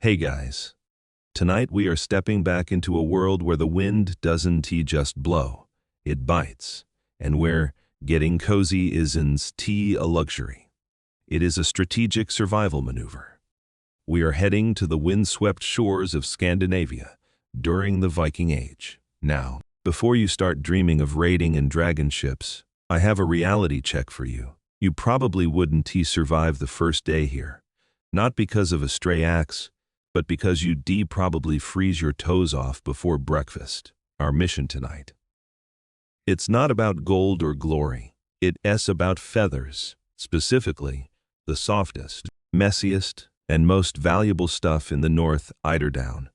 Hey guys, tonight we are stepping back into a world where the wind doesn't just blow, it bites, and where getting cozy isn't a luxury. It is a strategic survival maneuver. We are heading to the windswept shores of Scandinavia during the Viking Age. Now, before you start dreaming of raiding and dragon ships, I have a reality check for you. You probably wouldn't survive the first day here, not because of a stray axe, but because you probably freeze your toes off before breakfast. Our mission tonight. It's not about gold or glory. It's about feathers, specifically the softest, messiest, and most valuable stuff in the North Eiderdown.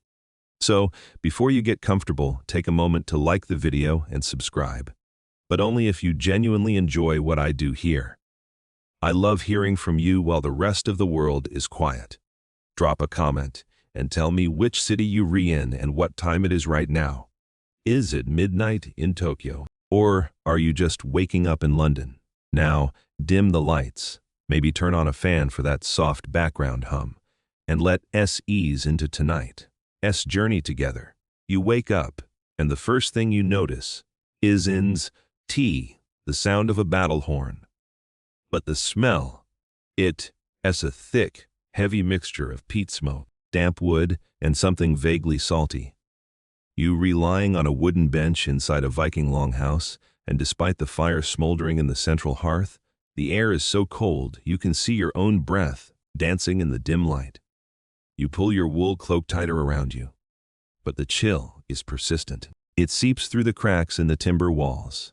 So, before you get comfortable, take a moment to like the video and subscribe. But only if you genuinely enjoy what I do here. I love hearing from you while the rest of the world is quiet. Drop a comment and tell me which city you re in and what time it is right now. Is it midnight in Tokyo? Or are you just waking up in London? Now, dim the lights, maybe turn on a fan for that soft background hum, and let us ease into tonight's journey together. You wake up, and the first thing you notice is the sound of a battle horn. But the smell, it's a thick, heavy mixture of peat smoke, damp wood, and something vaguely salty. You lying on a wooden bench inside a Viking longhouse, and despite the fire smoldering in the central hearth, the air is so cold you can see your own breath dancing in the dim light. You pull your wool cloak tighter around you, but the chill is persistent. It seeps through the cracks in the timber walls.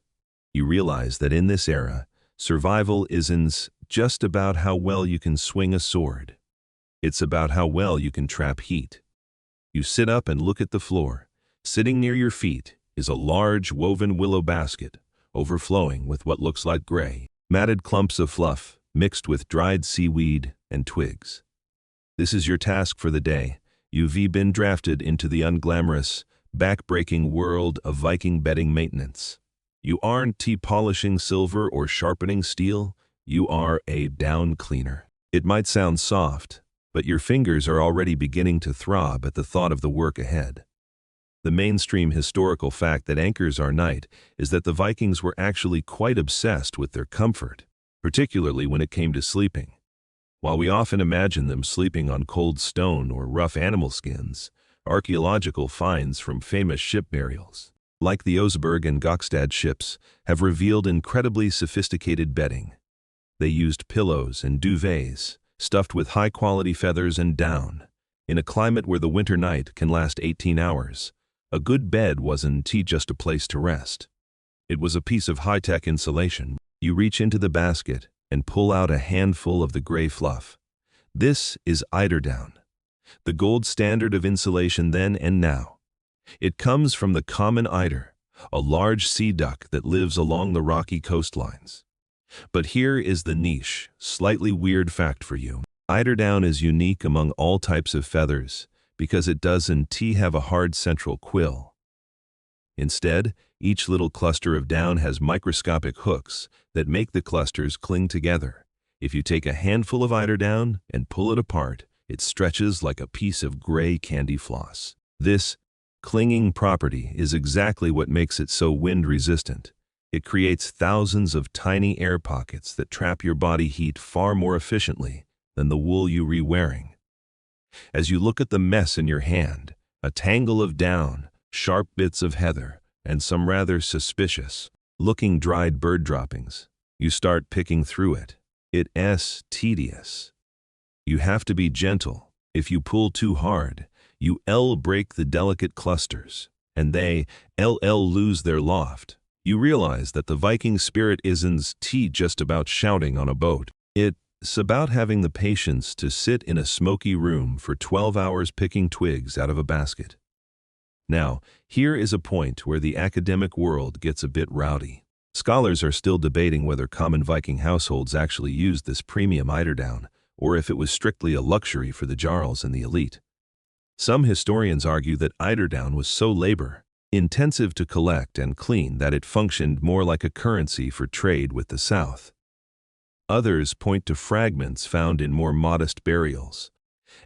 You realize that in this era, survival isn't just about how well you can swing a sword. It's about how well you can trap heat. You sit up and look at the floor. Sitting near your feet is a large woven willow basket, overflowing with what looks like gray, matted clumps of fluff mixed with dried seaweed and twigs. This is your task for the day. You've been drafted into the unglamorous, back-breaking world of Viking bedding maintenance. You aren't polishing silver or sharpening steel. You are a down cleaner. It might sound soft, but your fingers are already beginning to throb at the thought of the work ahead. The mainstream historical fact that anchors our night is that the Vikings were actually quite obsessed with their comfort, particularly when it came to sleeping. While we often imagine them sleeping on cold stone or rough animal skins, archaeological finds from famous ship burials, like the Oseberg and Gokstad ships, have revealed incredibly sophisticated bedding. They used pillows and duvets, stuffed with high-quality feathers and down. In a climate where the winter night can last 18 hours, a good bed wasn't just a place to rest. It was a piece of high-tech insulation. You reach into the basket and pull out a handful of the gray fluff. This is eiderdown, the gold standard of insulation then and now. It comes from the common eider, a large sea duck that lives along the rocky coastlines. But here is the niche, slightly weird fact for you. Eiderdown is unique among all types of feathers because it doesn't have a hard central quill. Instead, each little cluster of down has microscopic hooks that make the clusters cling together. If you take a handful of eiderdown and pull it apart, it stretches like a piece of gray candy floss. This clinging property is exactly what makes it so wind-resistant. It creates thousands of tiny air pockets that trap your body heat far more efficiently than the wool you re-wearing. As you look at the mess in your hand, a tangle of down, sharp bits of heather, and some rather suspicious-looking dried bird droppings, you start picking through it. It's tedious. You have to be gentle. If you pull too hard, you break the delicate clusters, and they lose their loft. You realize that the Viking spirit isn't just about shouting on a boat. It's about having the patience to sit in a smoky room for 12 hours picking twigs out of a basket. Now, here is a point where the academic world gets a bit rowdy. Scholars are still debating whether common Viking households actually used this premium eiderdown, or if it was strictly a luxury for the jarls and the elite. Some historians argue that eiderdown was so labor-intensive to collect and clean that it functioned more like a currency for trade with the South. Others point to fragments found in more modest burials,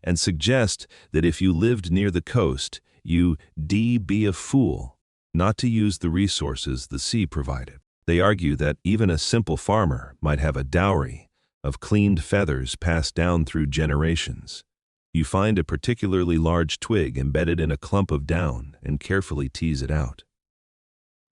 and suggest that if you lived near the coast, you'd be a fool not to use the resources the sea provided. They argue that even a simple farmer might have a dowry of cleaned feathers passed down through generations. You find a particularly large twig embedded in a clump of down and carefully tease it out.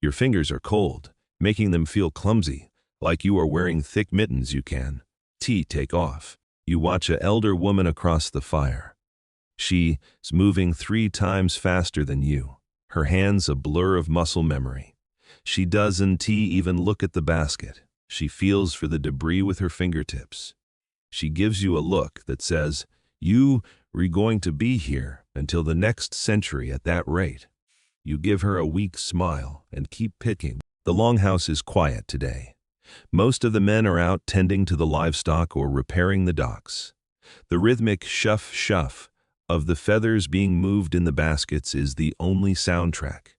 Your fingers are cold, making them feel clumsy, like you are wearing thick mittens you can take off. You watch an elder woman across the fire. She's moving 3 times faster than you, her hands a blur of muscle memory. She doesn't even look at the basket. She feels for the debris with her fingertips. She gives you a look that says, "You are going to be here until the next century at that rate." You give her a weak smile and keep picking. The longhouse is quiet today. Most of the men are out tending to the livestock or repairing the docks. The rhythmic shuff of the feathers being moved in the baskets is the only soundtrack.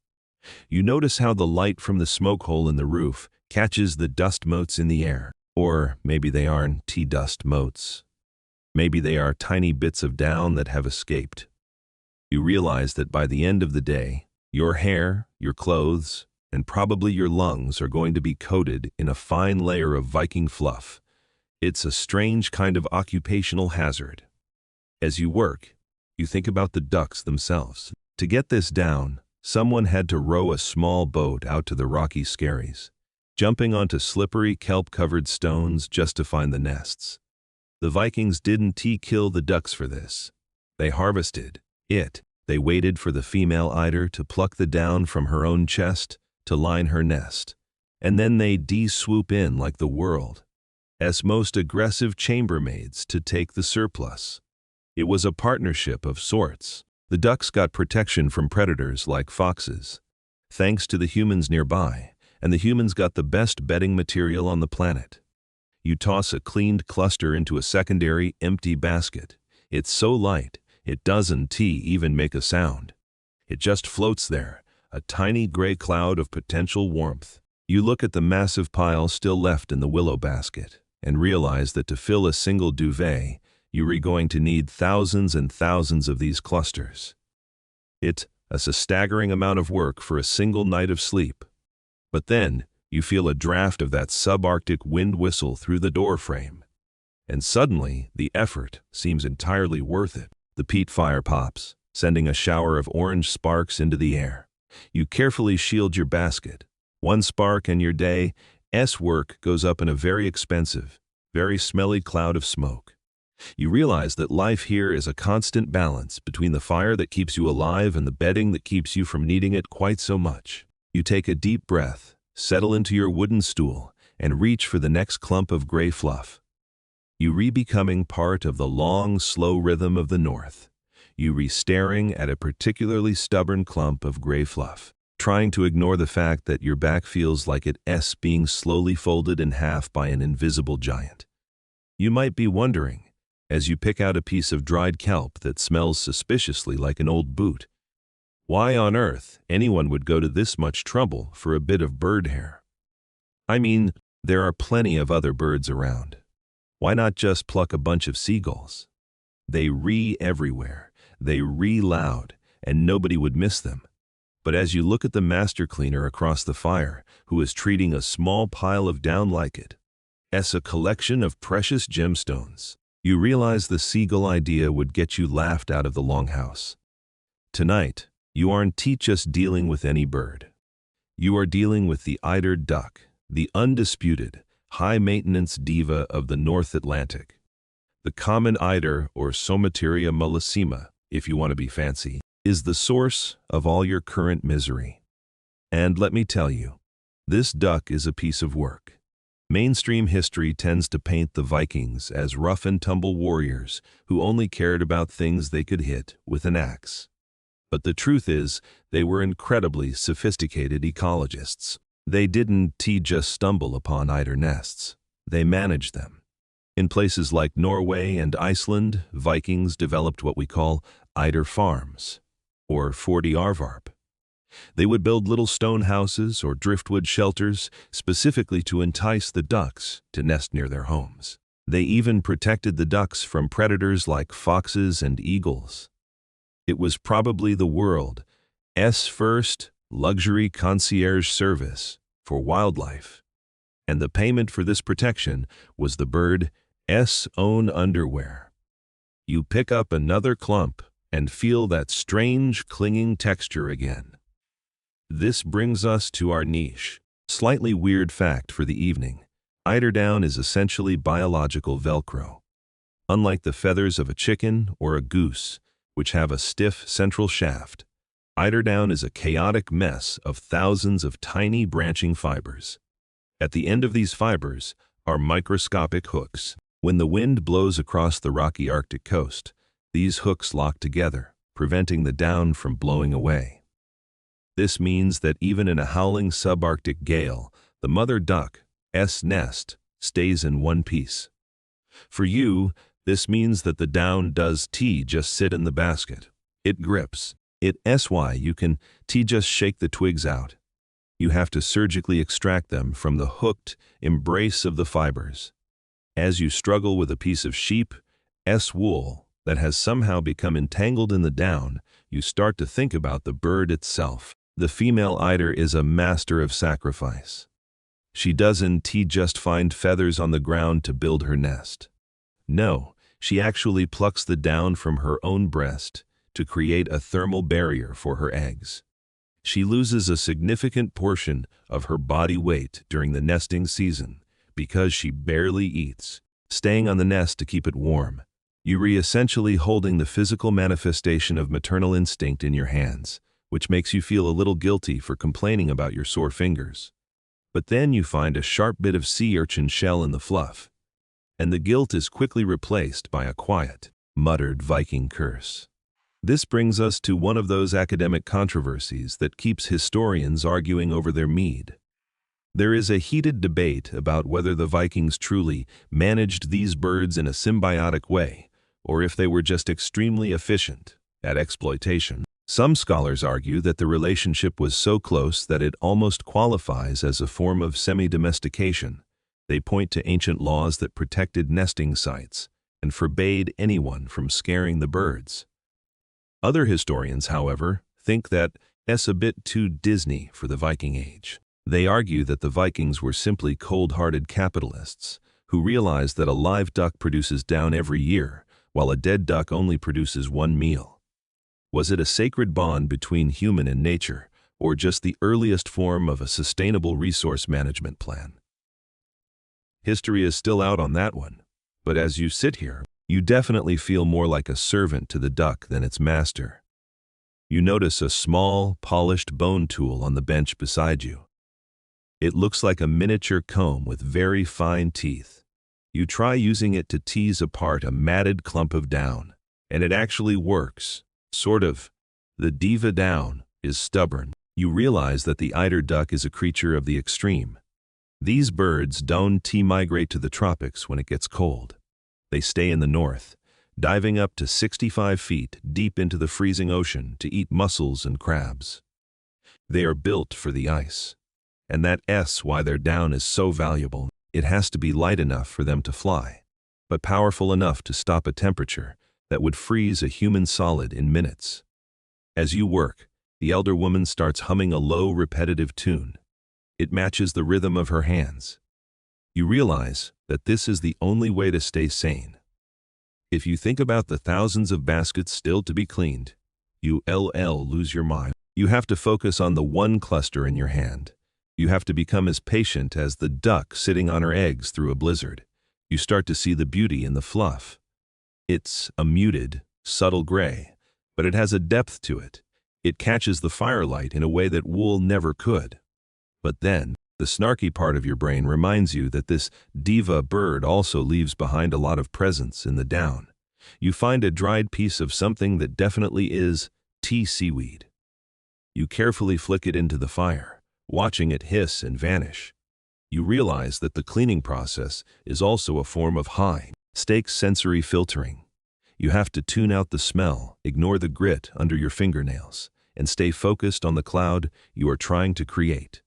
You notice how the light from the smoke hole in the roof catches the dust motes in the air. Or maybe they aren't dust motes. Maybe they are tiny bits of down that have escaped. You realize that by the end of the day, your hair, your clothes, and probably your lungs are going to be coated in a fine layer of Viking fluff. It's a strange kind of occupational hazard. As you work, you think about the ducks themselves. To get this down, someone had to row a small boat out to the rocky skerries, jumping onto slippery kelp-covered stones just to find the nests. The Vikings didn't kill the ducks for this. They harvested it. They waited for the female eider to pluck the down from her own chest to line her nest, and then they swoop in like the world's most aggressive chambermaids to take the surplus. It was a partnership of sorts. The ducks got protection from predators like foxes, thanks to the humans nearby, and the humans got the best bedding material on the planet. You toss a cleaned cluster into a secondary empty basket. It's so light, it doesn't even make a sound. It just floats there, a tiny gray cloud of potential warmth. You look at the massive pile still left in the willow basket and realize that to fill a single duvet, you are going to need thousands and thousands of these clusters. It's a staggering amount of work for a single night of sleep. But then, you feel a draft of that subarctic wind whistle through the door frame. And suddenly, the effort seems entirely worth it. The peat fire pops, sending a shower of orange sparks into the air. You carefully shield your basket. One spark and your day's work goes up in a very expensive, very smelly cloud of smoke. You realize that life here is a constant balance between the fire that keeps you alive and the bedding that keeps you from needing it quite so much. You take a deep breath, settle into your wooden stool, and reach for the next clump of gray fluff. You re-becoming part of the long, slow rhythm of the north. You re-staring at a particularly stubborn clump of gray fluff, trying to ignore the fact that your back feels like it's being slowly folded in half by an invisible giant. You might be wondering, as you pick out a piece of dried kelp that smells suspiciously like an old boot, why on earth anyone would go to this much trouble for a bit of bird hair? I mean, there are plenty of other birds around. Why not just pluck a bunch of seagulls? They everywhere. They loud, and nobody would miss them. But as you look at the master cleaner across the fire, who is treating a small pile of down like it's a collection of precious gemstones, you realize the seagull idea would get you laughed out of the longhouse. Tonight, you aren't just dealing with any bird. You are dealing with the eider duck, the undisputed, high-maintenance diva of the North Atlantic. The common eider, or Somateria mollissima, if you want to be fancy, is the source of all your current misery. And let me tell you, this duck is a piece of work. Mainstream history tends to paint the Vikings as rough-and-tumble warriors who only cared about things they could hit with an axe. But the truth is, they were incredibly sophisticated ecologists. They didn't just stumble upon eider nests. They managed them. In places like Norway and Iceland, Vikings developed what we call eider farms, or 40 arvarp. They would build little stone houses or driftwood shelters specifically to entice the ducks to nest near their homes. They even protected the ducks from predators like foxes and eagles. It was probably the world's first luxury concierge service for wildlife, and the payment for this protection was the bird's own underwear. You pick up another clump and feel that strange clinging texture again. This brings us to our niche. Slightly weird fact for the evening. Eiderdown is essentially biological Velcro. Unlike the feathers of a chicken or a goose, which have a stiff central shaft, eiderdown is a chaotic mess of thousands of tiny branching fibers. At the end of these fibers are microscopic hooks. When the wind blows across the rocky Arctic coast, these hooks lock together, preventing the down from blowing away. This means that even in a howling subarctic gale, the mother duck's nest stays in one piece. For you, this means that the down does just sit in the basket. It grips. You can just shake the twigs out. You have to surgically extract them from the hooked embrace of the fibers. As you struggle with a piece of sheep's wool that has somehow become entangled in the down, you start to think about the bird itself. The female eider is a master of sacrifice. She doesn't just find feathers on the ground to build her nest. No, she actually plucks the down from her own breast to create a thermal barrier for her eggs. She loses a significant portion of her body weight during the nesting season because she barely eats, staying on the nest to keep it warm. You're essentially holding the physical manifestation of maternal instinct in your hands, which makes you feel a little guilty for complaining about your sore fingers. But then you find a sharp bit of sea urchin shell in the fluff, and the guilt is quickly replaced by a quiet, muttered Viking curse. This brings us to one of those academic controversies that keeps historians arguing over their mead. There is a heated debate about whether the Vikings truly managed these birds in a symbiotic way, or if they were just extremely efficient at exploitation. Some scholars argue that the relationship was so close that it almost qualifies as a form of semi-domestication. They point to ancient laws that protected nesting sites and forbade anyone from scaring the birds. Other historians, however, think that it's a bit too Disney for the Viking Age. They argue that the Vikings were simply cold-hearted capitalists who realized that a live duck produces down every year, while a dead duck only produces one meal. Was it a sacred bond between human and nature, or just the earliest form of a sustainable resource management plan? History is still out on that one, but as you sit here, you definitely feel more like a servant to the duck than its master. You notice a small, polished bone tool on the bench beside you. It looks like a miniature comb with very fine teeth. You try using it to tease apart a matted clump of down, and it actually works. Sort of. The diva down is stubborn. You realize that the eider duck is a creature of the extreme. These birds don't migrate to the tropics when it gets cold. They stay in the north, diving up to 65 feet deep into the freezing ocean to eat mussels and crabs. They are built for the ice. And that's why their down is so valuable. It has to be light enough for them to fly, but powerful enough to stop a temperature that would freeze a human solid in minutes. As you work, the elder woman starts humming a low, repetitive tune. It matches the rhythm of her hands. You realize that this is the only way to stay sane. If you think about the thousands of baskets still to be cleaned, you lose your mind. You have to focus on the one cluster in your hand. You have to become as patient as the duck sitting on her eggs through a blizzard. You start to see the beauty in the fluff. It's a muted, subtle gray, but it has a depth to it. It catches the firelight in a way that wool never could. But then, the snarky part of your brain reminds you that this diva bird also leaves behind a lot of presence in the down. You find a dried piece of something that definitely is seaweed. You carefully flick it into the fire, watching it hiss and vanish. You realize that the cleaning process is also a form of high-stakes sensory filtering. You have to tune out the smell, ignore the grit under your fingernails, and stay focused on the cloud you are trying to create.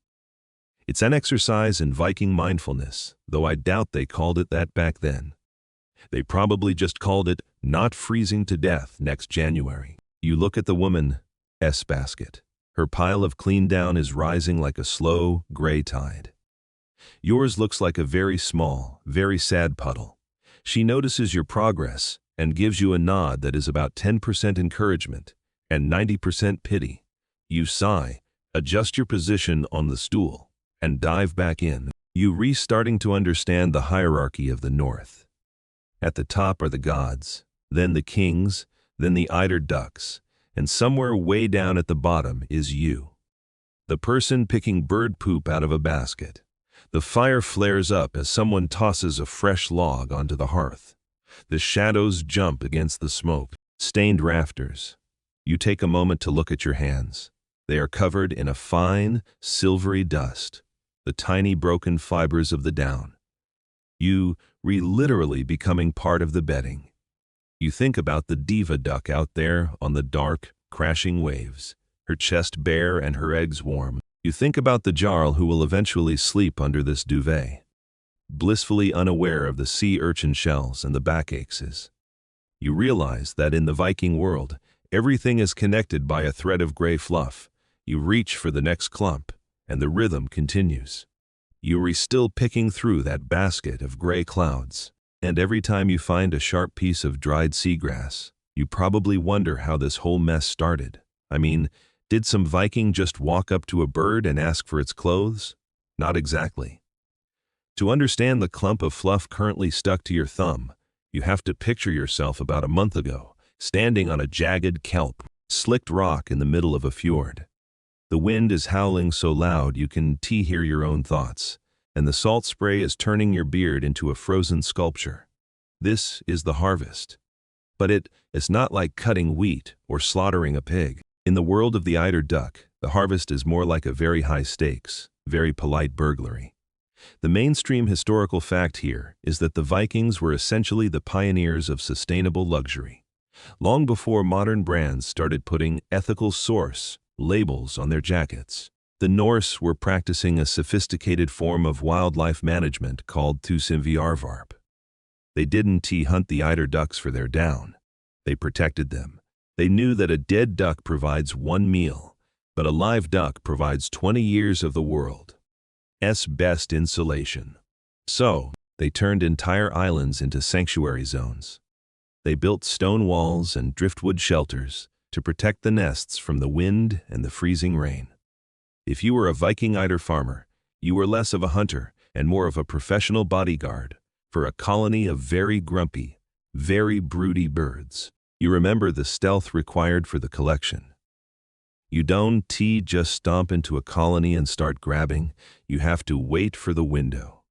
It's an exercise in Viking mindfulness, though I doubt they called it that back then. They probably just called it not freezing to death next January. You look at the woman's basket. Her pile of clean down is rising like a slow, gray tide. Yours looks like a very small, very sad puddle. She notices your progress and gives you a nod that is about 10% encouragement and 90% pity. You sigh, adjust your position on the stool, and dive back in. You restarting to understand the hierarchy of the North. At the top are the gods, then the kings, then the eider ducks, and somewhere way down at the bottom is you. The person picking bird poop out of a basket. The fire flares up as someone tosses a fresh log onto the hearth. The shadows jump against the smoke, stained rafters. You take a moment to look at your hands. They are covered in a fine, silvery dust, the tiny broken fibers of the down. You literally becoming part of the bedding. You think about the diva duck out there on the dark, crashing waves, her chest bare and her eggs warm. You think about the jarl who will eventually sleep under this duvet, blissfully unaware of the sea urchin shells and the backaches. You realize that in the Viking world, everything is connected by a thread of gray fluff. You reach for the next clump, and the rhythm continues. You are still picking through that basket of gray clouds, and every time you find a sharp piece of dried seagrass, you probably wonder how this whole mess started. I mean, did some Viking just walk up to a bird and ask for its clothes? Not exactly. To understand the clump of fluff currently stuck to your thumb, you have to picture yourself about a month ago, standing on a jagged kelp, slicked rock in the middle of a fjord. The wind is howling so loud you can hear your own thoughts, and the salt spray is turning your beard into a frozen sculpture. This is the harvest. But it's not like cutting wheat or slaughtering a pig. In the world of the eider duck, the harvest is more like a very high stakes, very polite burglary. The mainstream historical fact here is that the Vikings were essentially the pioneers of sustainable luxury. Long before modern brands started putting ethical source labels on their jackets, the Norse were practicing a sophisticated form of wildlife management called 10th-Century. They didn't hunt the eider ducks for their down. They protected them. They knew that a dead duck provides one meal, but a live duck provides 20 years of the world's best insulation. So, they turned entire islands into sanctuary zones. They built stone walls and driftwood shelters to protect the nests from the wind and the freezing rain. If you were a Viking eider farmer, you were less of a hunter and more of a professional bodyguard for a colony of very grumpy, very broody birds. You remember the stealth required for the collection. You don't just stomp into a colony and start grabbing. You have to wait for the window.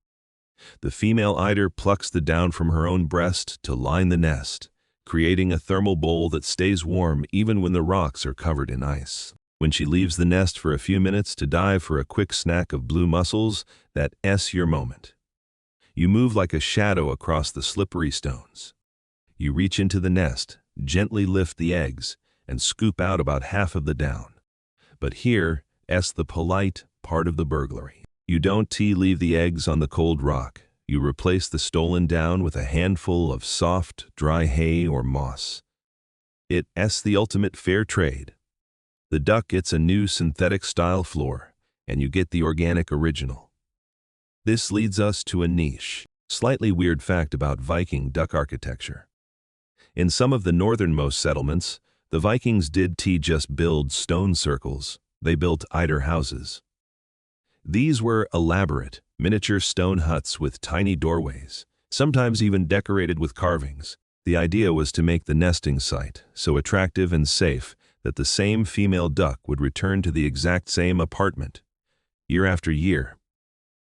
The female eider plucks the down from her own breast to line the nest, creating a thermal bowl that stays warm even when the rocks are covered in ice. When she leaves the nest for a few minutes to dive for a quick snack of blue mussels, that's your moment. You move like a shadow across the slippery stones. You reach into the nest, gently lift the eggs, and scoop out about half of the down. But here's the polite part of the burglary. You don't leave the eggs on the cold rock. You replace the stolen down with a handful of soft, dry hay or moss. It's the ultimate fair trade. The duck gets a new synthetic-style floor, and you get the organic original. This leads us to a niche, slightly weird fact about Viking duck architecture. In some of the northernmost settlements, the Vikings did just build stone circles. They built eider houses. These were elaborate, miniature stone huts with tiny doorways, sometimes even decorated with carvings. The idea was to make the nesting site so attractive and safe that the same female duck would return to the exact same apartment, year after year.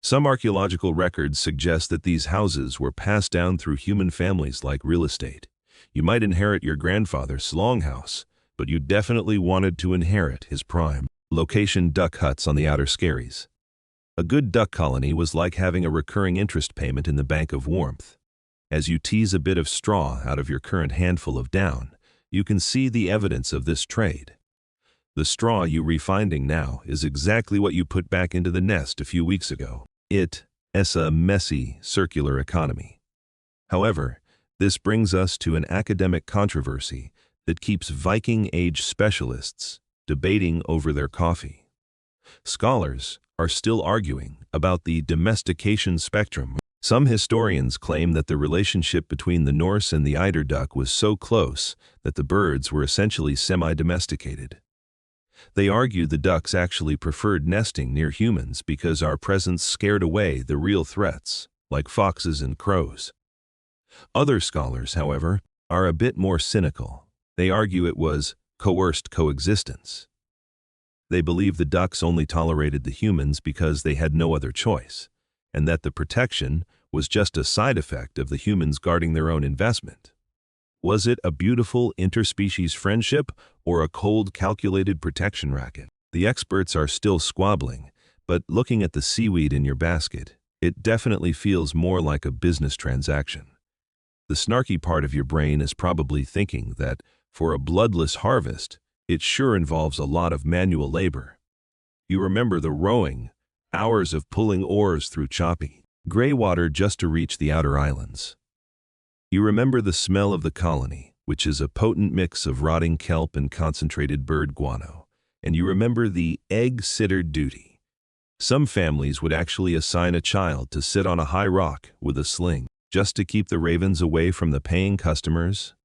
Some archaeological records suggest that these houses were passed down through human families like real estate. You might inherit your grandfather's longhouse, but you definitely wanted to inherit his prime location duck huts on the outer skerries. A good duck colony was like having a recurring interest payment in the bank of warmth. As you tease a bit of straw out of your current handful of down, you can see the evidence of this trade. The straw you refinding now is exactly what you put back into the nest a few weeks ago. It's a messy, circular economy. However, This brings us to an academic controversy that keeps Viking Age specialists debating over their coffee. Scholars are still arguing about the domestication spectrum. Some historians claim that the relationship between the Norse and the eider duck was so close that the birds were essentially semi-domesticated. They argue the ducks actually preferred nesting near humans because our presence scared away the real threats, like foxes and crows. Other scholars, however, are a bit more cynical. They argue it was coerced coexistence. They believe the ducks only tolerated the humans because they had no other choice, and that the protection was just a side effect of the humans guarding their own investment. Was it a beautiful interspecies friendship or a cold, calculated protection racket? The experts are still squabbling, but looking at the seaweed in your basket, it definitely feels more like a business transaction. The snarky part of your brain is probably thinking that, for a bloodless harvest, it sure involves a lot of manual labor. You remember the rowing, hours of pulling oars through choppy, gray water just to reach the outer islands. You remember the smell of the colony, which is a potent mix of rotting kelp and concentrated bird guano, and you remember the egg sitter duty. Some families would actually assign a child to sit on a high rock with a sling, just to keep the ravens away from the paying customers.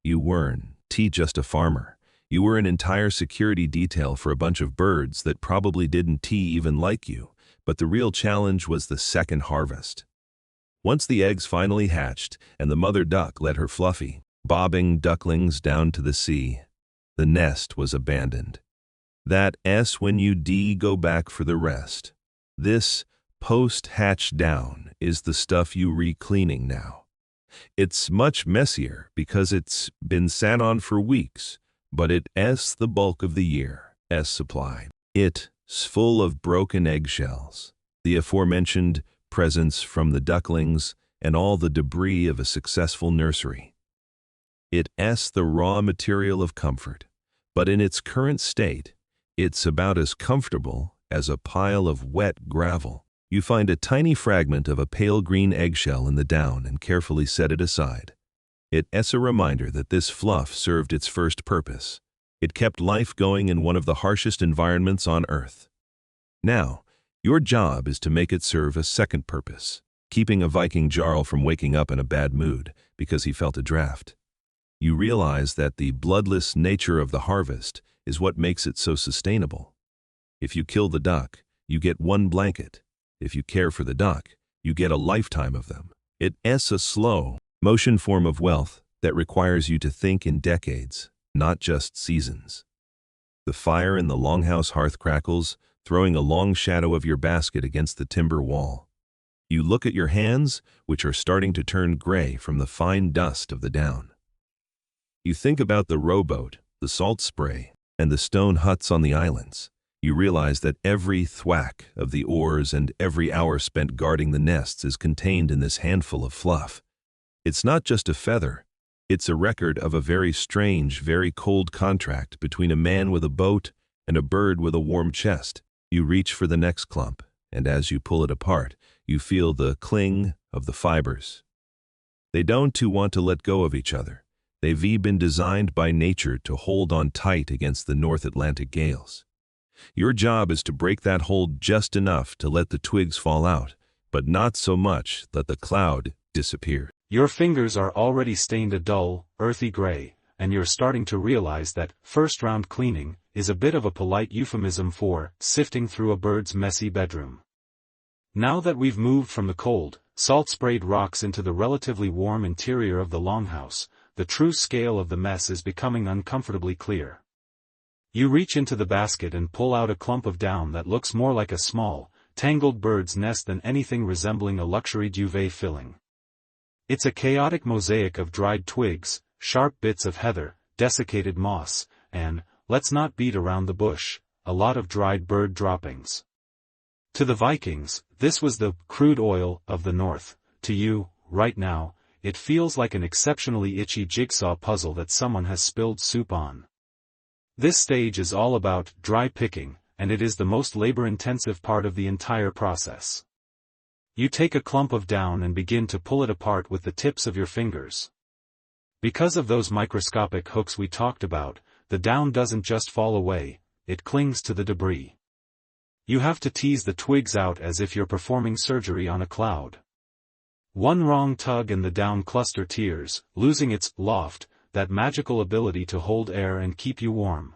You weren't just a farmer. You were an entire security detail for a bunch of birds that probably didn't even like you, but the real challenge was the second harvest. Once the eggs finally hatched and the mother duck let her fluffy, bobbing ducklings down to the sea, the nest was abandoned. That's when you go back for the rest. This post-hatch down is the stuff you re-cleaning now. It's much messier because it's been sat on for weeks, but it's the bulk of the year's supply. It's full of broken eggshells, the aforementioned presents from the ducklings, and all the debris of a successful nursery. It's the raw material of comfort, but in its current state, it's about as comfortable as a pile of wet gravel. You find a tiny fragment of a pale green eggshell in the down and carefully set it aside. It's a reminder that this fluff served its first purpose. It kept life going in one of the harshest environments on Earth. Now, your job is to make it serve a second purpose, keeping a Viking Jarl from waking up in a bad mood because he felt a draft. You realize that the bloodless nature of the harvest is what makes it so sustainable. If you kill the duck, you get one blanket. If you care for the duck, you get a lifetime of them. It's a slow motion form of wealth that requires you to think in decades, not just seasons. The fire in the longhouse hearth crackles, throwing a long shadow of your basket against the timber wall. You look at your hands, which are starting to turn gray from the fine dust of the down. You think about the rowboat, the salt spray, and the stone huts on the islands. You realize that every thwack of the oars and every hour spent guarding the nests is contained in this handful of fluff. It's not just a feather. It's a record of a very strange, very cold contract between a man with a boat and a bird with a warm chest. You reach for the next clump, and as you pull it apart, you feel the cling of the fibers. They don't want to let go of each other. They've been designed by nature to hold on tight against the North Atlantic gales. Your job is to break that hold just enough to let the twigs fall out, but not so much that the cloud disappears. Your fingers are already stained a dull, earthy gray, and you're starting to realize that first-round cleaning is a bit of a polite euphemism for sifting through a bird's messy bedroom. Now that we've moved from the cold, salt-sprayed rocks into the relatively warm interior of the longhouse, the true scale of the mess is becoming uncomfortably clear. You reach into the basket and pull out a clump of down that looks more like a small, tangled bird's nest than anything resembling a luxury duvet filling. It's a chaotic mosaic of dried twigs, sharp bits of heather, desiccated moss, and, let's not beat around the bush, a lot of dried bird droppings. To the Vikings, this was the crude oil of the North. To you, right now, it feels like an exceptionally itchy jigsaw puzzle that someone has spilled soup on. This stage is all about dry picking, and it is the most labor-intensive part of the entire process. You take a clump of down and begin to pull it apart with the tips of your fingers. Because of those microscopic hooks we talked about, the down doesn't just fall away, it clings to the debris. You have to tease the twigs out as if you're performing surgery on a cloud. One wrong tug and the down cluster tears, losing its loft, that magical ability to hold air and keep you warm.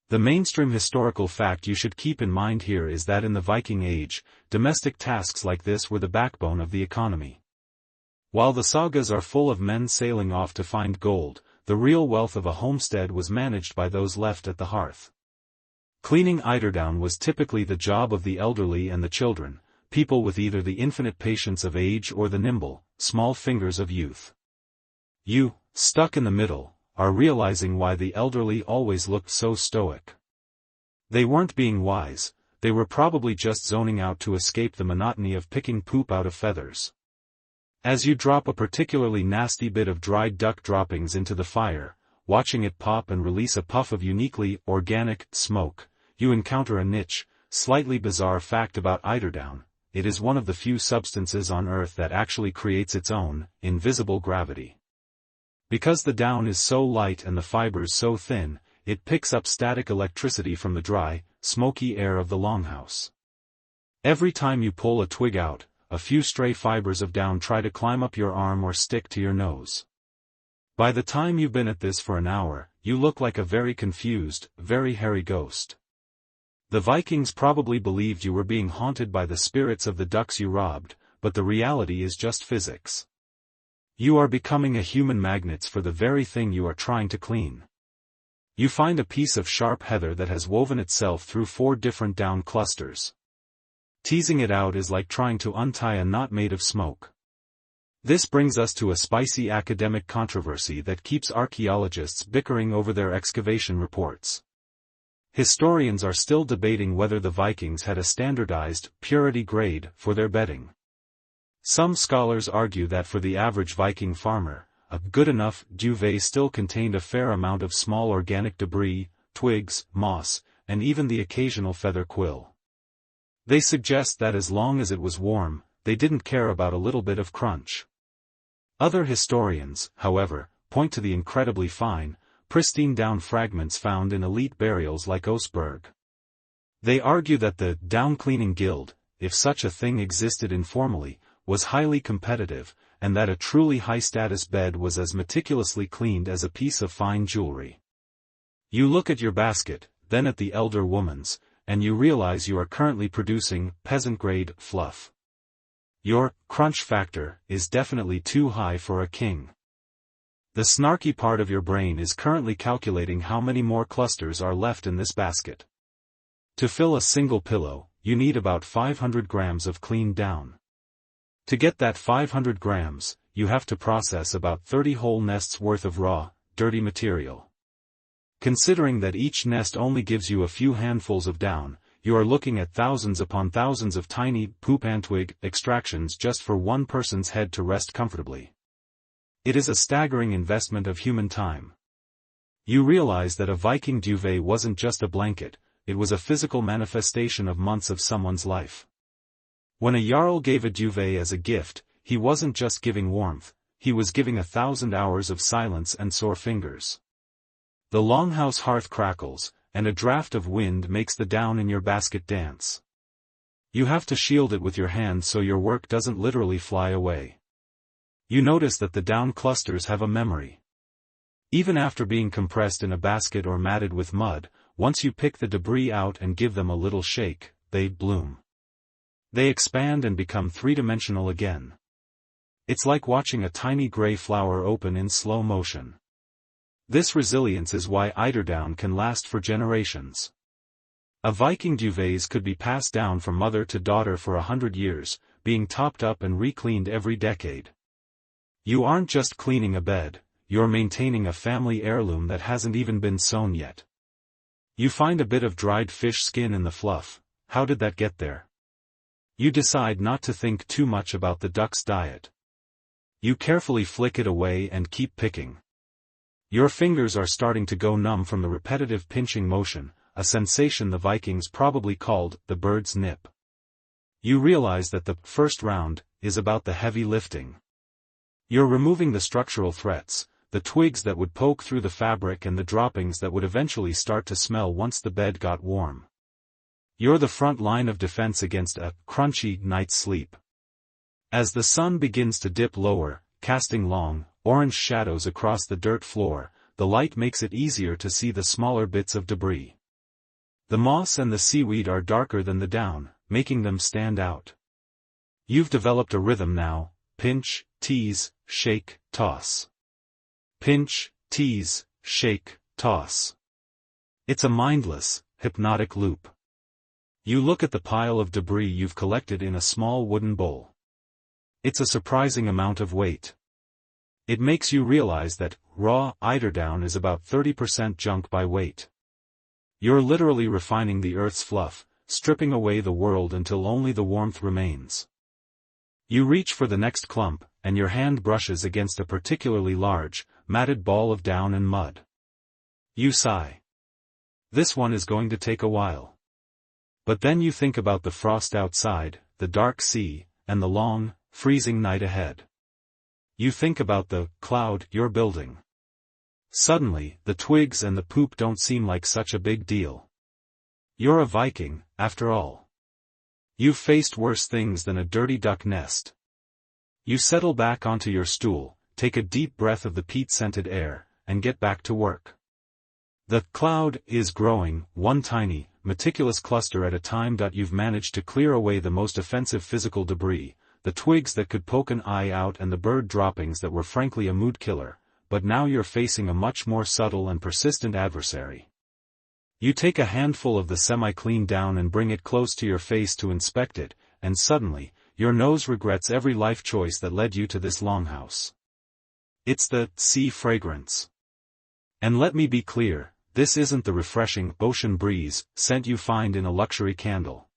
The mainstream historical fact you should keep in mind here is that in the Viking Age, domestic tasks like this were the backbone of the economy. While the sagas are full of men sailing off to find gold, the real wealth of a homestead was managed by those left at the hearth. Cleaning eiderdown was typically the job of the elderly and the children, people with either the infinite patience of age or the nimble, small fingers of youth. You, stuck in the middle, are realizing why the elderly always looked so stoic. They weren't being wise, they were probably just zoning out to escape the monotony of picking poop out of feathers. As you drop a particularly nasty bit of dried duck droppings into the fire, watching it pop and release a puff of uniquely organic smoke, you encounter a niche, slightly bizarre fact about eiderdown: it is one of the few substances on Earth that actually creates its own, invisible gravity. Because the down is so light and the fibers so thin, it picks up static electricity from the dry, smoky air of the longhouse. Every time you pull a twig out, a few stray fibers of down try to climb up your arm or stick to your nose. By the time you've been at this for an hour, you look like a very confused, very hairy ghost. The Vikings probably believed you were being haunted by the spirits of the ducks you robbed, but the reality is just physics. You are becoming a human magnet for the very thing you are trying to clean. You find a piece of sharp heather that has woven itself through 4 different down clusters. Teasing it out is like trying to untie a knot made of smoke. This brings us to a spicy academic controversy that keeps archaeologists bickering over their excavation reports. Historians are still debating whether the Vikings had a standardized, purity grade for their bedding. Some scholars argue that for the average Viking farmer, a good enough duvet still contained a fair amount of small organic debris, twigs, moss, and even the occasional feather quill. They suggest that as long as it was warm, they didn't care about a little bit of crunch. Other historians, however, point to the incredibly fine, pristine down fragments found in elite burials like Oseberg. They argue that the down-cleaning guild, if such a thing existed informally, was highly competitive, and that a truly high-status bed was as meticulously cleaned as a piece of fine jewelry. You look at your basket, then at the elder woman's, and you realize you are currently producing peasant-grade fluff. Your crunch factor is definitely too high for a king. The snarky part of your brain is currently calculating how many more clusters are left in this basket. To fill a single pillow, you need about 500 grams of clean down. To get that 500 grams, you have to process about 30 whole nests worth of raw, dirty material. Considering that each nest only gives you a few handfuls of down, you are looking at thousands upon thousands of tiny poop and twig extractions just for one person's head to rest comfortably. It is a staggering investment of human time. You realize that a Viking duvet wasn't just a blanket, it was a physical manifestation of months of someone's life. When a Jarl gave a duvet as a gift, he wasn't just giving warmth, he was giving 1,000 hours of silence and sore fingers. The longhouse hearth crackles, and a draft of wind makes the down in your basket dance. You have to shield it with your hand so your work doesn't literally fly away. You notice that the down clusters have a memory. Even after being compressed in a basket or matted with mud, once you pick the debris out and give them a little shake, they bloom. They expand and become three-dimensional again. It's like watching a tiny gray flower open in slow motion. This resilience is why eiderdown can last for generations. A Viking duvets could be passed down from mother to daughter for 100 years, being topped up and re-cleaned every decade. You aren't just cleaning a bed, you're maintaining a family heirloom that hasn't even been sewn yet. You find a bit of dried fish skin in the fluff. How did that get there? You decide not to think too much about the duck's diet. You carefully flick it away and keep picking. Your fingers are starting to go numb from the repetitive pinching motion, a sensation the Vikings probably called the bird's nip. You realize that the first round is about the heavy lifting. You're removing the structural threats, the twigs that would poke through the fabric and the droppings that would eventually start to smell once the bed got warm. You're the front line of defense against a crunchy night's sleep. As the sun begins to dip lower, casting long, orange shadows across the dirt floor, the light makes it easier to see the smaller bits of debris. The moss and the seaweed are darker than the down, making them stand out. You've developed a rhythm now: pinch, tease, shake, toss. Pinch, tease, shake, toss. It's a mindless, hypnotic loop. You look at the pile of debris you've collected in a small wooden bowl. It's a surprising amount of weight. It makes you realize that raw eiderdown is about 30% junk by weight. You're literally refining the earth's fluff, stripping away the world until only the warmth remains. You reach for the next clump, and your hand brushes against a particularly large, matted ball of down and mud. You sigh. This one is going to take a while. But then you think about the frost outside, the dark sea, and the long, freezing night ahead. You think about the cloud you're building. Suddenly, the twigs and the poop don't seem like such a big deal. You're a Viking, after all. You've faced worse things than a dirty duck nest. You settle back onto your stool, take a deep breath of the peat-scented air, and get back to work. The cloud is growing, one tiny, meticulous cluster at a time. You've managed to clear away the most offensive physical debris, the twigs that could poke an eye out and the bird droppings that were frankly a mood killer, but now you're facing a much more subtle and persistent adversary. You take a handful of the semi-clean down and bring it close to your face to inspect it, and suddenly, your nose regrets every life choice that led you to this longhouse. It's the sea fragrance. And let me be clear, this isn't the refreshing ocean breeze scent you find in a luxury candle.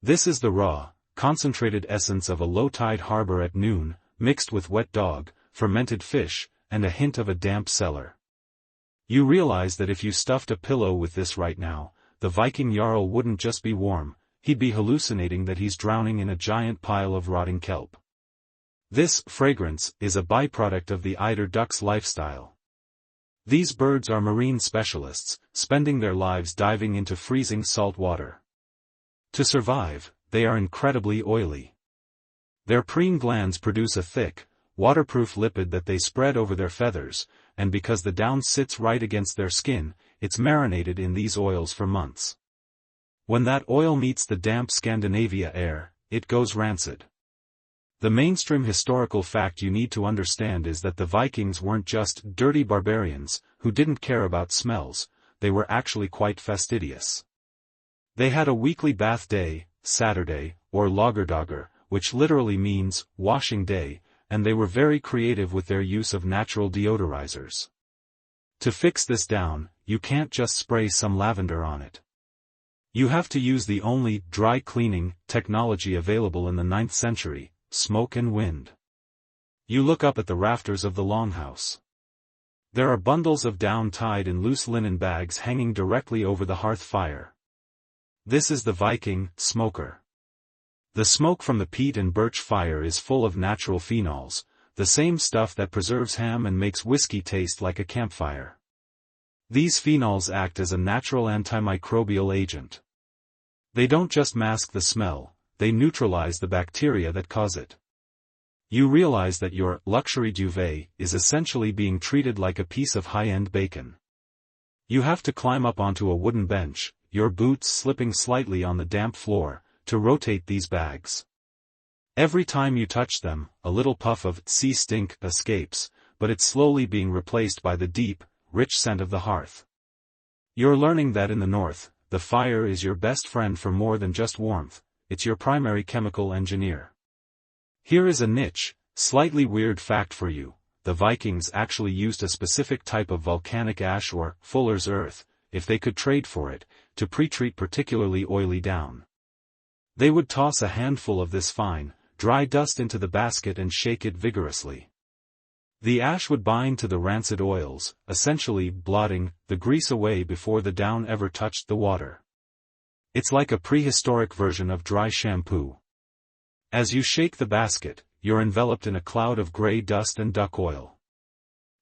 This is the raw, concentrated essence of a low-tide harbor at noon, mixed with wet dog, fermented fish, and a hint of a damp cellar. You realize that if you stuffed a pillow with this right now, the Viking Jarl wouldn't just be warm, he'd be hallucinating that he's drowning in a giant pile of rotting kelp. This fragrance is a byproduct of the eider duck's lifestyle. These birds are marine specialists, spending their lives diving into freezing salt water. To survive, they are incredibly oily. Their preen glands produce a thick, waterproof lipid that they spread over their feathers, and because the down sits right against their skin, it's marinated in these oils for months. When that oil meets the damp Scandinavia air, it goes rancid. The mainstream historical fact you need to understand is that the Vikings weren't just dirty barbarians who didn't care about smells, they were actually quite fastidious. They had a weekly bath day, Saturday, or lagerdager, which literally means washing day, and they were very creative with their use of natural deodorizers. To fix this down, you can't just spray some lavender on it. You have to use the only dry cleaning technology available in the 9th century, smoke and wind. You look up at the rafters of the longhouse. There are bundles of down tied in loose linen bags hanging directly over the hearth fire. This is the Viking smoker. The smoke from the peat and birch fire is full of natural phenols, the same stuff that preserves ham and makes whiskey taste like a campfire. These phenols act as a natural antimicrobial agent. They don't just mask the smell, they neutralize the bacteria that cause it. You realize that your luxury duvet is essentially being treated like a piece of high-end bacon. You have to climb up onto a wooden bench, your boots slipping slightly on the damp floor, to rotate these bags. Every time you touch them, a little puff of sea stink escapes, but it's slowly being replaced by the deep, rich scent of the hearth. You're learning that in the north, the fire is your best friend for more than just warmth, it's your primary chemical engineer. Here is a niche, slightly weird fact for you: the Vikings actually used a specific type of volcanic ash or fuller's earth, if they could trade for it, to pre-treat particularly oily down. They would toss a handful of this fine, dry dust into the basket and shake it vigorously. The ash would bind to the rancid oils, essentially blotting the grease away before the down ever touched the water. It's like a prehistoric version of dry shampoo. As you shake the basket, you're enveloped in a cloud of gray dust and duck oil.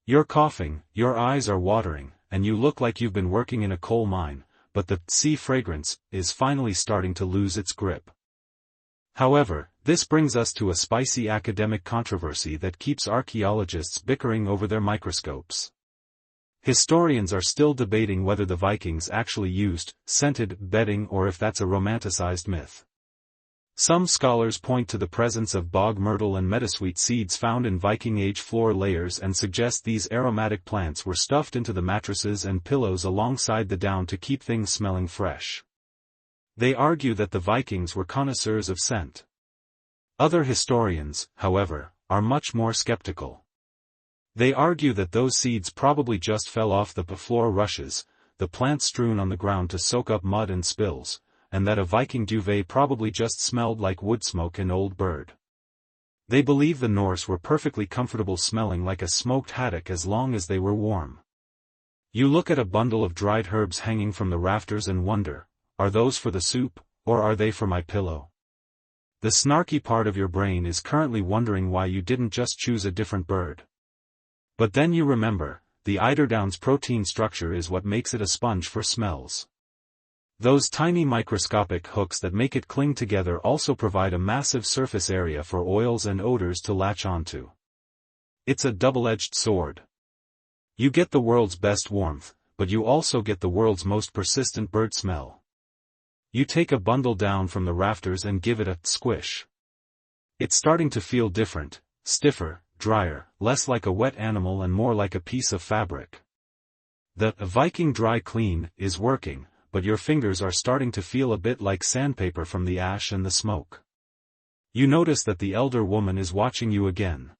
You're coughing, your eyes are watering, and you look like you've been working in a coal mine, but the sea fragrance is finally starting to lose its grip. However, this brings us to a spicy academic controversy that keeps archaeologists bickering over their microscopes. Historians are still debating whether the Vikings actually used scented bedding or if that's a romanticized myth. Some scholars point to the presence of bog myrtle and meadowsweet seeds found in Viking Age floor layers and suggest these aromatic plants were stuffed into the mattresses and pillows alongside the down to keep things smelling fresh. They argue that the Vikings were connoisseurs of scent. Other historians, however, are much more skeptical. They argue that those seeds probably just fell off the floor rushes, the plants strewn on the ground to soak up mud and spills, and that a Viking duvet probably just smelled like wood smoke and old bird. They believe the Norse were perfectly comfortable smelling like a smoked haddock as long as they were warm. You look at a bundle of dried herbs hanging from the rafters and wonder, are those for the soup, or are they for my pillow? The snarky part of your brain is currently wondering why you didn't just choose a different bird. But then you remember, the eiderdown's protein structure is what makes it a sponge for smells. Those tiny microscopic hooks that make it cling together also provide a massive surface area for oils and odors to latch onto. It's a double-edged sword. You get the world's best warmth, but you also get the world's most persistent bird smell. You take a bundle down from the rafters and give it a squish. It's starting to feel different, stiffer, drier, less like a wet animal and more like a piece of fabric. The Viking dry clean is working, but your fingers are starting to feel a bit like sandpaper from the ash and the smoke. You notice that the elder woman is watching you again.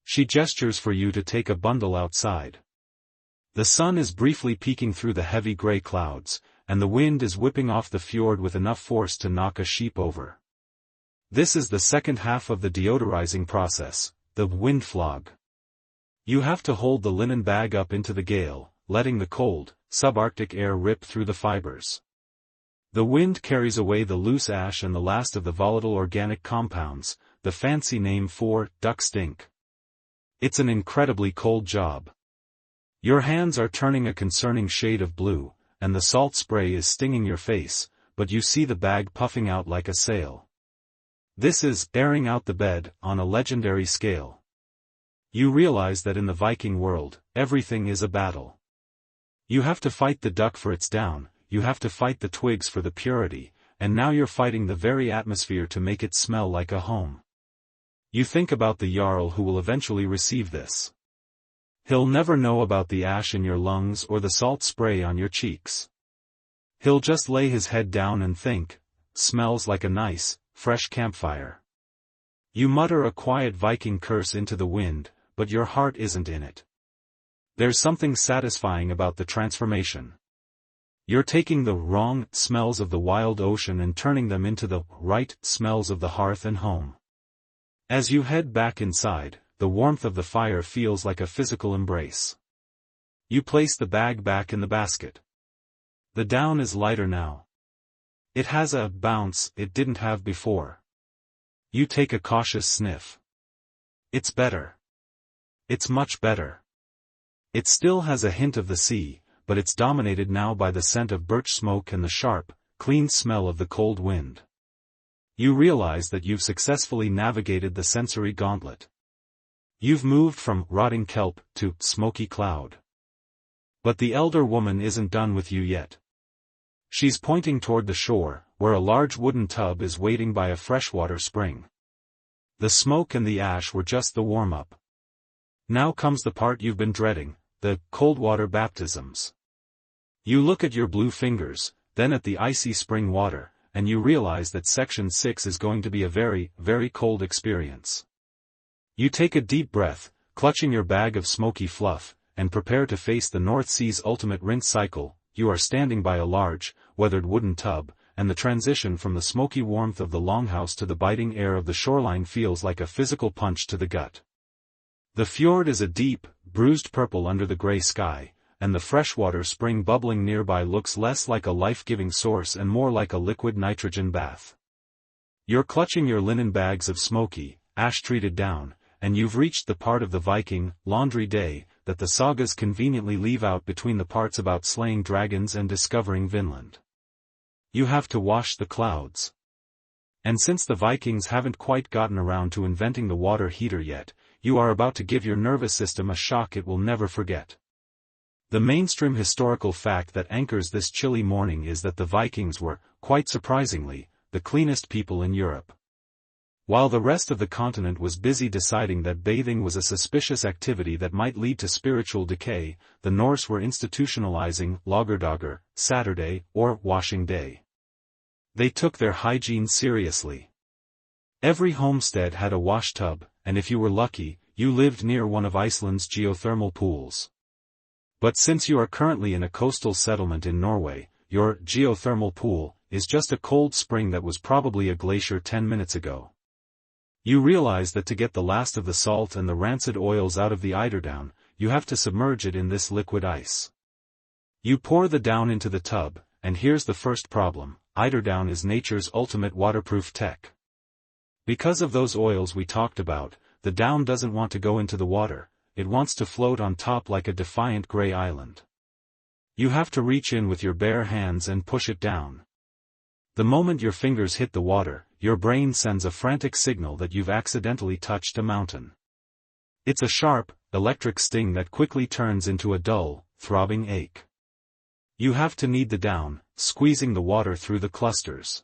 She gestures for you to take a bundle outside. The sun is briefly peeking through the heavy gray clouds, and the wind is whipping off the fjord with enough force to knock a sheep over. This is the second half of the deodorizing process, the wind flog. You have to hold the linen bag up into the gale, letting the cold, subarctic air rip through the fibers. The wind carries away the loose ash and the last of the volatile organic compounds, the fancy name for duck stink. It's an incredibly cold job. Your hands are turning a concerning shade of blue, and the salt spray is stinging your face, but you see the bag puffing out like a sail. This is airing out the bed on a legendary scale. You realize that in the Viking world, everything is a battle. You have to fight the duck for its down, you have to fight the twigs for the purity, and now you're fighting the very atmosphere to make it smell like a home. You think about the Jarl who will eventually receive this. He'll never know about the ash in your lungs or the salt spray on your cheeks. He'll just lay his head down and think, smells like a nice, fresh campfire. You mutter a quiet Viking curse into the wind, but your heart isn't in it. There's something satisfying about the transformation. You're taking the wrong smells of the wild ocean and turning them into the right smells of the hearth and home. As you head back inside, the warmth of the fire feels like a physical embrace. You place the bag back in the basket. The down is lighter now. It has a bounce it didn't have before. You take a cautious sniff. It's better. It's much better. It still has a hint of the sea, but it's dominated now by the scent of birch smoke and the sharp, clean smell of the cold wind. You realize that you've successfully navigated the sensory gauntlet. You've moved from rotting kelp to smoky cloud. But the elder woman isn't done with you yet. She's pointing toward the shore, where a large wooden tub is waiting by a freshwater spring. The smoke and the ash were just the warm-up. Now comes the part you've been dreading, the cold water baptisms. You look at your blue fingers, then at the icy spring water, and you realize that Section 6 is going to be a very, very cold experience. You take a deep breath, clutching your bag of smoky fluff, and prepare to face the North Sea's ultimate rinse cycle. You are standing by a large, weathered wooden tub, and the transition from the smoky warmth of the longhouse to the biting air of the shoreline feels like a physical punch to the gut. The fjord is a deep, bruised purple under the gray sky, and the freshwater spring bubbling nearby looks less like a life-giving source and more like a liquid nitrogen bath. You're clutching your linen bags of smoky, ash-treated down, and you've reached the part of the Viking laundry day that the sagas conveniently leave out between the parts about slaying dragons and discovering Vinland. You have to wash the clouds. And since the Vikings haven't quite gotten around to inventing the water heater yet, you are about to give your nervous system a shock it will never forget. The mainstream historical fact that anchors this chilly morning is that the Vikings were, quite surprisingly, the cleanest people in Europe. While the rest of the continent was busy deciding that bathing was a suspicious activity that might lead to spiritual decay, the Norse were institutionalizing Lagerdager, Saturday, or washing day. They took their hygiene seriously. Every homestead had a wash tub, and if you were lucky, you lived near one of Iceland's geothermal pools. But since you are currently in a coastal settlement in Norway, your geothermal pool is just a cold spring that was probably a glacier 10 minutes ago. You realize that to get the last of the salt and the rancid oils out of the eiderdown, you have to submerge it in this liquid ice. You pour the down into the tub, and here's the first problem: eiderdown is nature's ultimate waterproof tech. Because of those oils we talked about, the down doesn't want to go into the water, it wants to float on top like a defiant gray island. You have to reach in with your bare hands and push it down. The moment your fingers hit the water, your brain sends a frantic signal that you've accidentally touched a mountain. It's a sharp, electric sting that quickly turns into a dull, throbbing ache. You have to knead the down, squeezing the water through the clusters.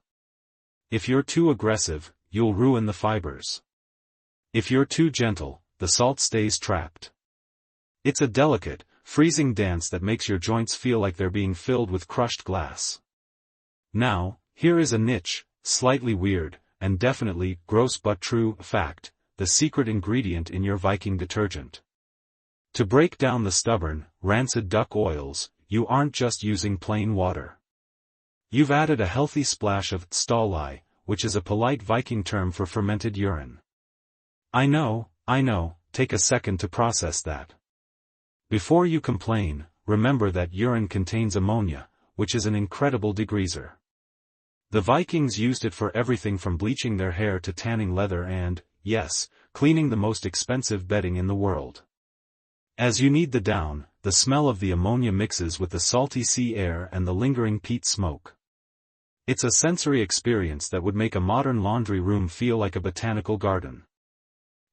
If you're too aggressive, you'll ruin the fibers. If you're too gentle, the salt stays trapped. It's a delicate, freezing dance that makes your joints feel like they're being filled with crushed glass. Now, here is a niche, slightly weird, and definitely gross but true fact: the secret ingredient in your Viking detergent. To break down the stubborn, rancid duck oils, you aren't just using plain water. You've added a healthy splash of stalli, which is a polite Viking term for fermented urine. I know, take a second to process that. Before you complain, remember that urine contains ammonia, which is an incredible degreaser. The Vikings used it for everything from bleaching their hair to tanning leather and, yes, cleaning the most expensive bedding in the world. As you knead the down, the smell of the ammonia mixes with the salty sea air and the lingering peat smoke. It's a sensory experience that would make a modern laundry room feel like a botanical garden.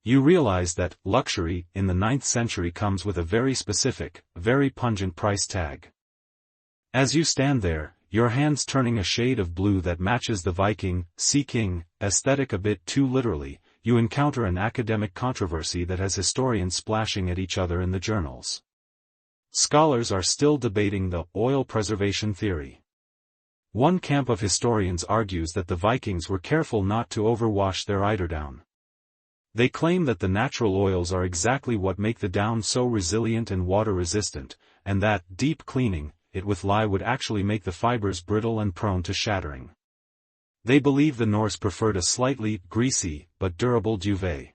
You realize that luxury in the 9th century comes with a very specific, very pungent price tag. As you stand there, your hands turning a shade of blue that matches the Viking, Sea King, aesthetic a bit too literally, you encounter an academic controversy that has historians splashing at each other in the journals. Scholars are still debating the oil preservation theory. One camp of historians argues that the Vikings were careful not to overwash their eiderdown. They claim that the natural oils are exactly what make the down so resilient and water-resistant, and that, deep cleaning it with lye would actually make the fibers brittle and prone to shattering. They believe the Norse preferred a slightly greasy but durable duvet.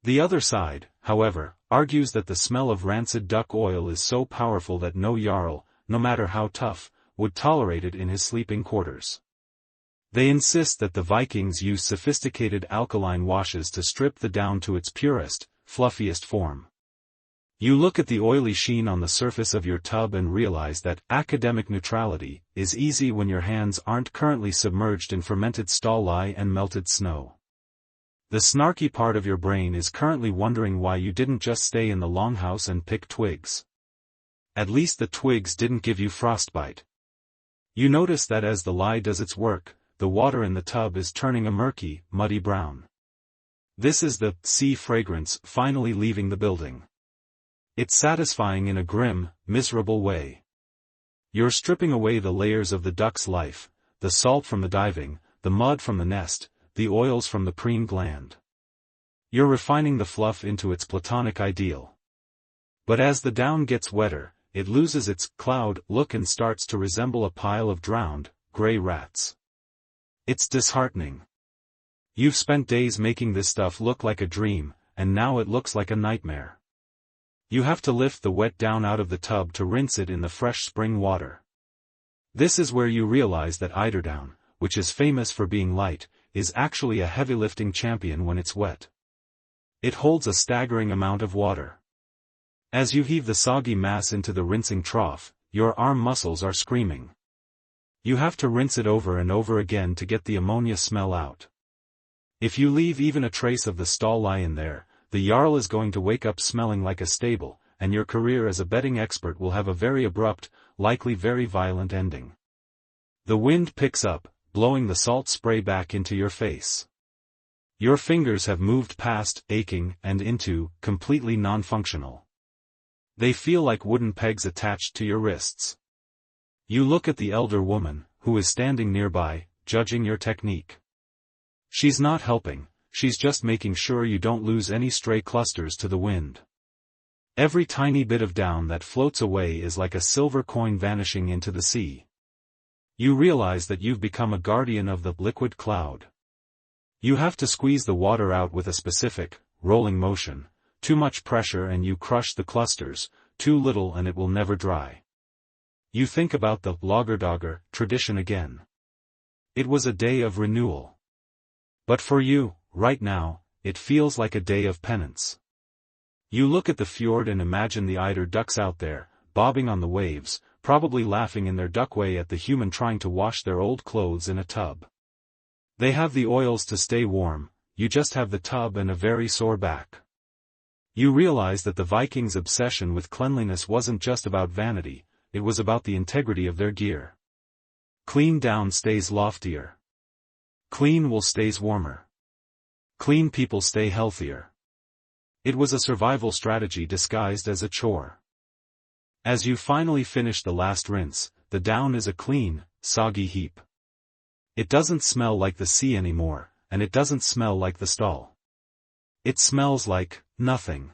The other side, however, argues that the smell of rancid duck oil is so powerful that no jarl, no matter how tough, would tolerate it in his sleeping quarters. They insist that the Vikings used sophisticated alkaline washes to strip the down to its purest, fluffiest form. You look at the oily sheen on the surface of your tub and realize that academic neutrality is easy when your hands aren't currently submerged in fermented stalli and melted snow. The snarky part of your brain is currently wondering why you didn't just stay in the longhouse and pick twigs. At least the twigs didn't give you frostbite. You notice that as the lye does its work, the water in the tub is turning a murky, muddy brown. This is the sea fragrance finally leaving the building. It's satisfying in a grim, miserable way. You're stripping away the layers of the duck's life, the salt from the diving, the mud from the nest, the oils from the preen gland. You're refining the fluff into its platonic ideal. But as the down gets wetter, it loses its cloud look and starts to resemble a pile of drowned, gray rats. It's disheartening. You've spent days making this stuff look like a dream, and now it looks like a nightmare. You have to lift the wet down out of the tub to rinse it in the fresh spring water. This is where you realize that eiderdown, which is famous for being light, is actually a heavy lifting champion when it's wet. It holds a staggering amount of water. As you heave the soggy mass into the rinsing trough, your arm muscles are screaming. You have to rinse it over and over again to get the ammonia smell out. If you leave even a trace of the stall lie in there, the Jarl is going to wake up smelling like a stable, and your career as a betting expert will have a very abrupt, likely very violent ending. The wind picks up, blowing the salt spray back into your face. Your fingers have moved past aching and into completely non-functional. They feel like wooden pegs attached to your wrists. You look at the elder woman, who is standing nearby, judging your technique. She's not helping, she's just making sure you don't lose any stray clusters to the wind. Every tiny bit of down that floats away is like a silver coin vanishing into the sea. You realize that you've become a guardian of the liquid cloud. You have to squeeze the water out with a specific, rolling motion. Too much pressure and you crush the clusters, too little and it will never dry. You think about the lagerdager tradition again. It was a day of renewal. But for you, right now, it feels like a day of penance. You look at the fjord and imagine the eider ducks out there, bobbing on the waves, probably laughing in their duckway at the human trying to wash their old clothes in a tub. They have the oils to stay warm, you just have the tub and a very sore back. You realize that the Vikings' obsession with cleanliness wasn't just about vanity, it was about the integrity of their gear. Clean down stays loftier. Clean wool stays warmer. Clean people stay healthier. It was a survival strategy disguised as a chore. As you finally finish the last rinse, the down is a clean, soggy heap. It doesn't smell like the sea anymore, and it doesn't smell like the stall. It smells like nothing.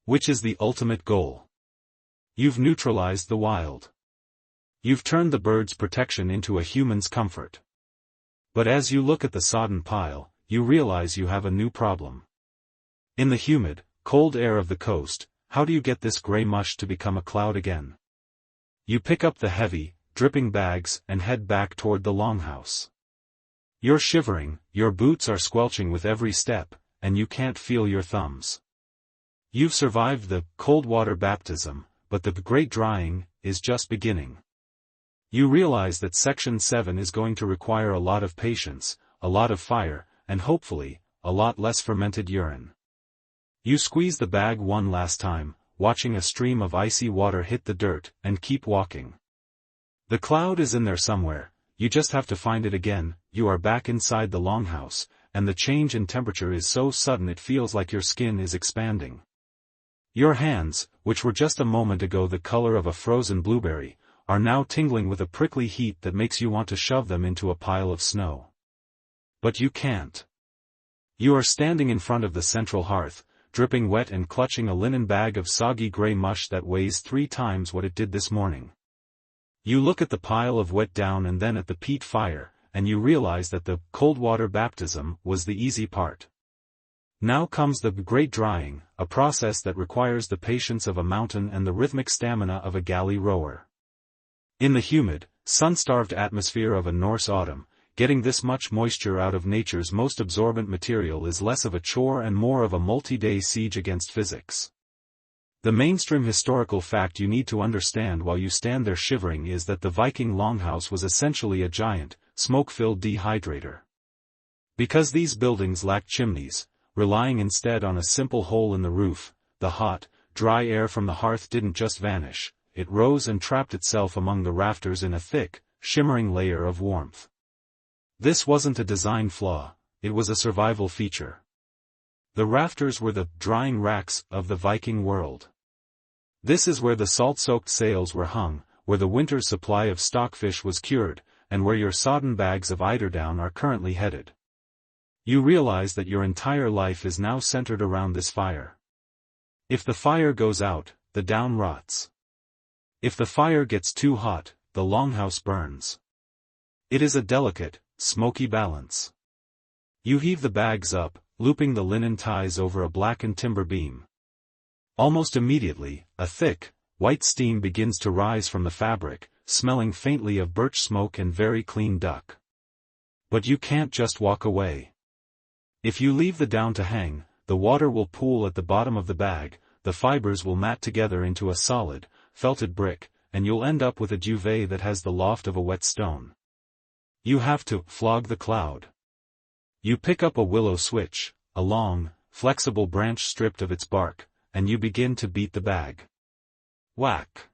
Which is the ultimate goal. You've neutralized the wild. You've turned the bird's protection into a human's comfort. But as you look at the sodden pile, you realize you have a new problem. In the humid, cold air of the coast, how do you get this gray mush to become a cloud again? You pick up the heavy, dripping bags and head back toward the longhouse. You're shivering, your boots are squelching with every step, and you can't feel your thumbs. You've survived the cold water baptism, but the great drying is just beginning. You realize that Section 7 is going to require a lot of patience, a lot of fire, and hopefully, a lot less fermented urine. You squeeze the bag one last time, watching a stream of icy water hit the dirt, and keep walking. The cloud is in there somewhere, you just have to find it again. You are back inside the longhouse, and the change in temperature is so sudden it feels like your skin is expanding. Your hands, which were just a moment ago the color of a frozen blueberry, are now tingling with a prickly heat that makes you want to shove them into a pile of snow. But you can't. You are standing in front of the central hearth, dripping wet and clutching a linen bag of soggy gray mush that weighs 3 times what it did this morning. You look at the pile of wet down and then at the peat fire, and you realize that the cold water baptism was the easy part. Now comes the great drying, a process that requires the patience of a mountain and the rhythmic stamina of a galley rower. In the humid, sun-starved atmosphere of a Norse autumn, getting this much moisture out of nature's most absorbent material is less of a chore and more of a multi-day siege against physics. The mainstream historical fact you need to understand while you stand there shivering is that the Viking longhouse was essentially a giant, smoke-filled dehydrator. Because these buildings lacked chimneys, relying instead on a simple hole in the roof, the hot, dry air from the hearth didn't just vanish, it rose and trapped itself among the rafters in a thick, shimmering layer of warmth. This wasn't a design flaw, it was a survival feature. The rafters were the drying racks of the Viking world. This is where the salt-soaked sails were hung, where the winter's supply of stockfish was cured, and where your sodden bags of eiderdown are currently headed. You realize that your entire life is now centered around this fire. If the fire goes out, the down rots. If the fire gets too hot, the longhouse burns. It is a delicate, smoky balance. You heave the bags up, looping the linen ties over a blackened timber beam. Almost immediately, a thick, white steam begins to rise from the fabric, smelling faintly of birch smoke and very clean duck. But you can't just walk away. If you leave the down to hang, the water will pool at the bottom of the bag, the fibers will mat together into a solid, felted brick, and you'll end up with a duvet that has the loft of a wet stone. You have to flog the cloud. You pick up a willow switch, a long, flexible branch stripped of its bark, and you begin to beat the bag. Whack.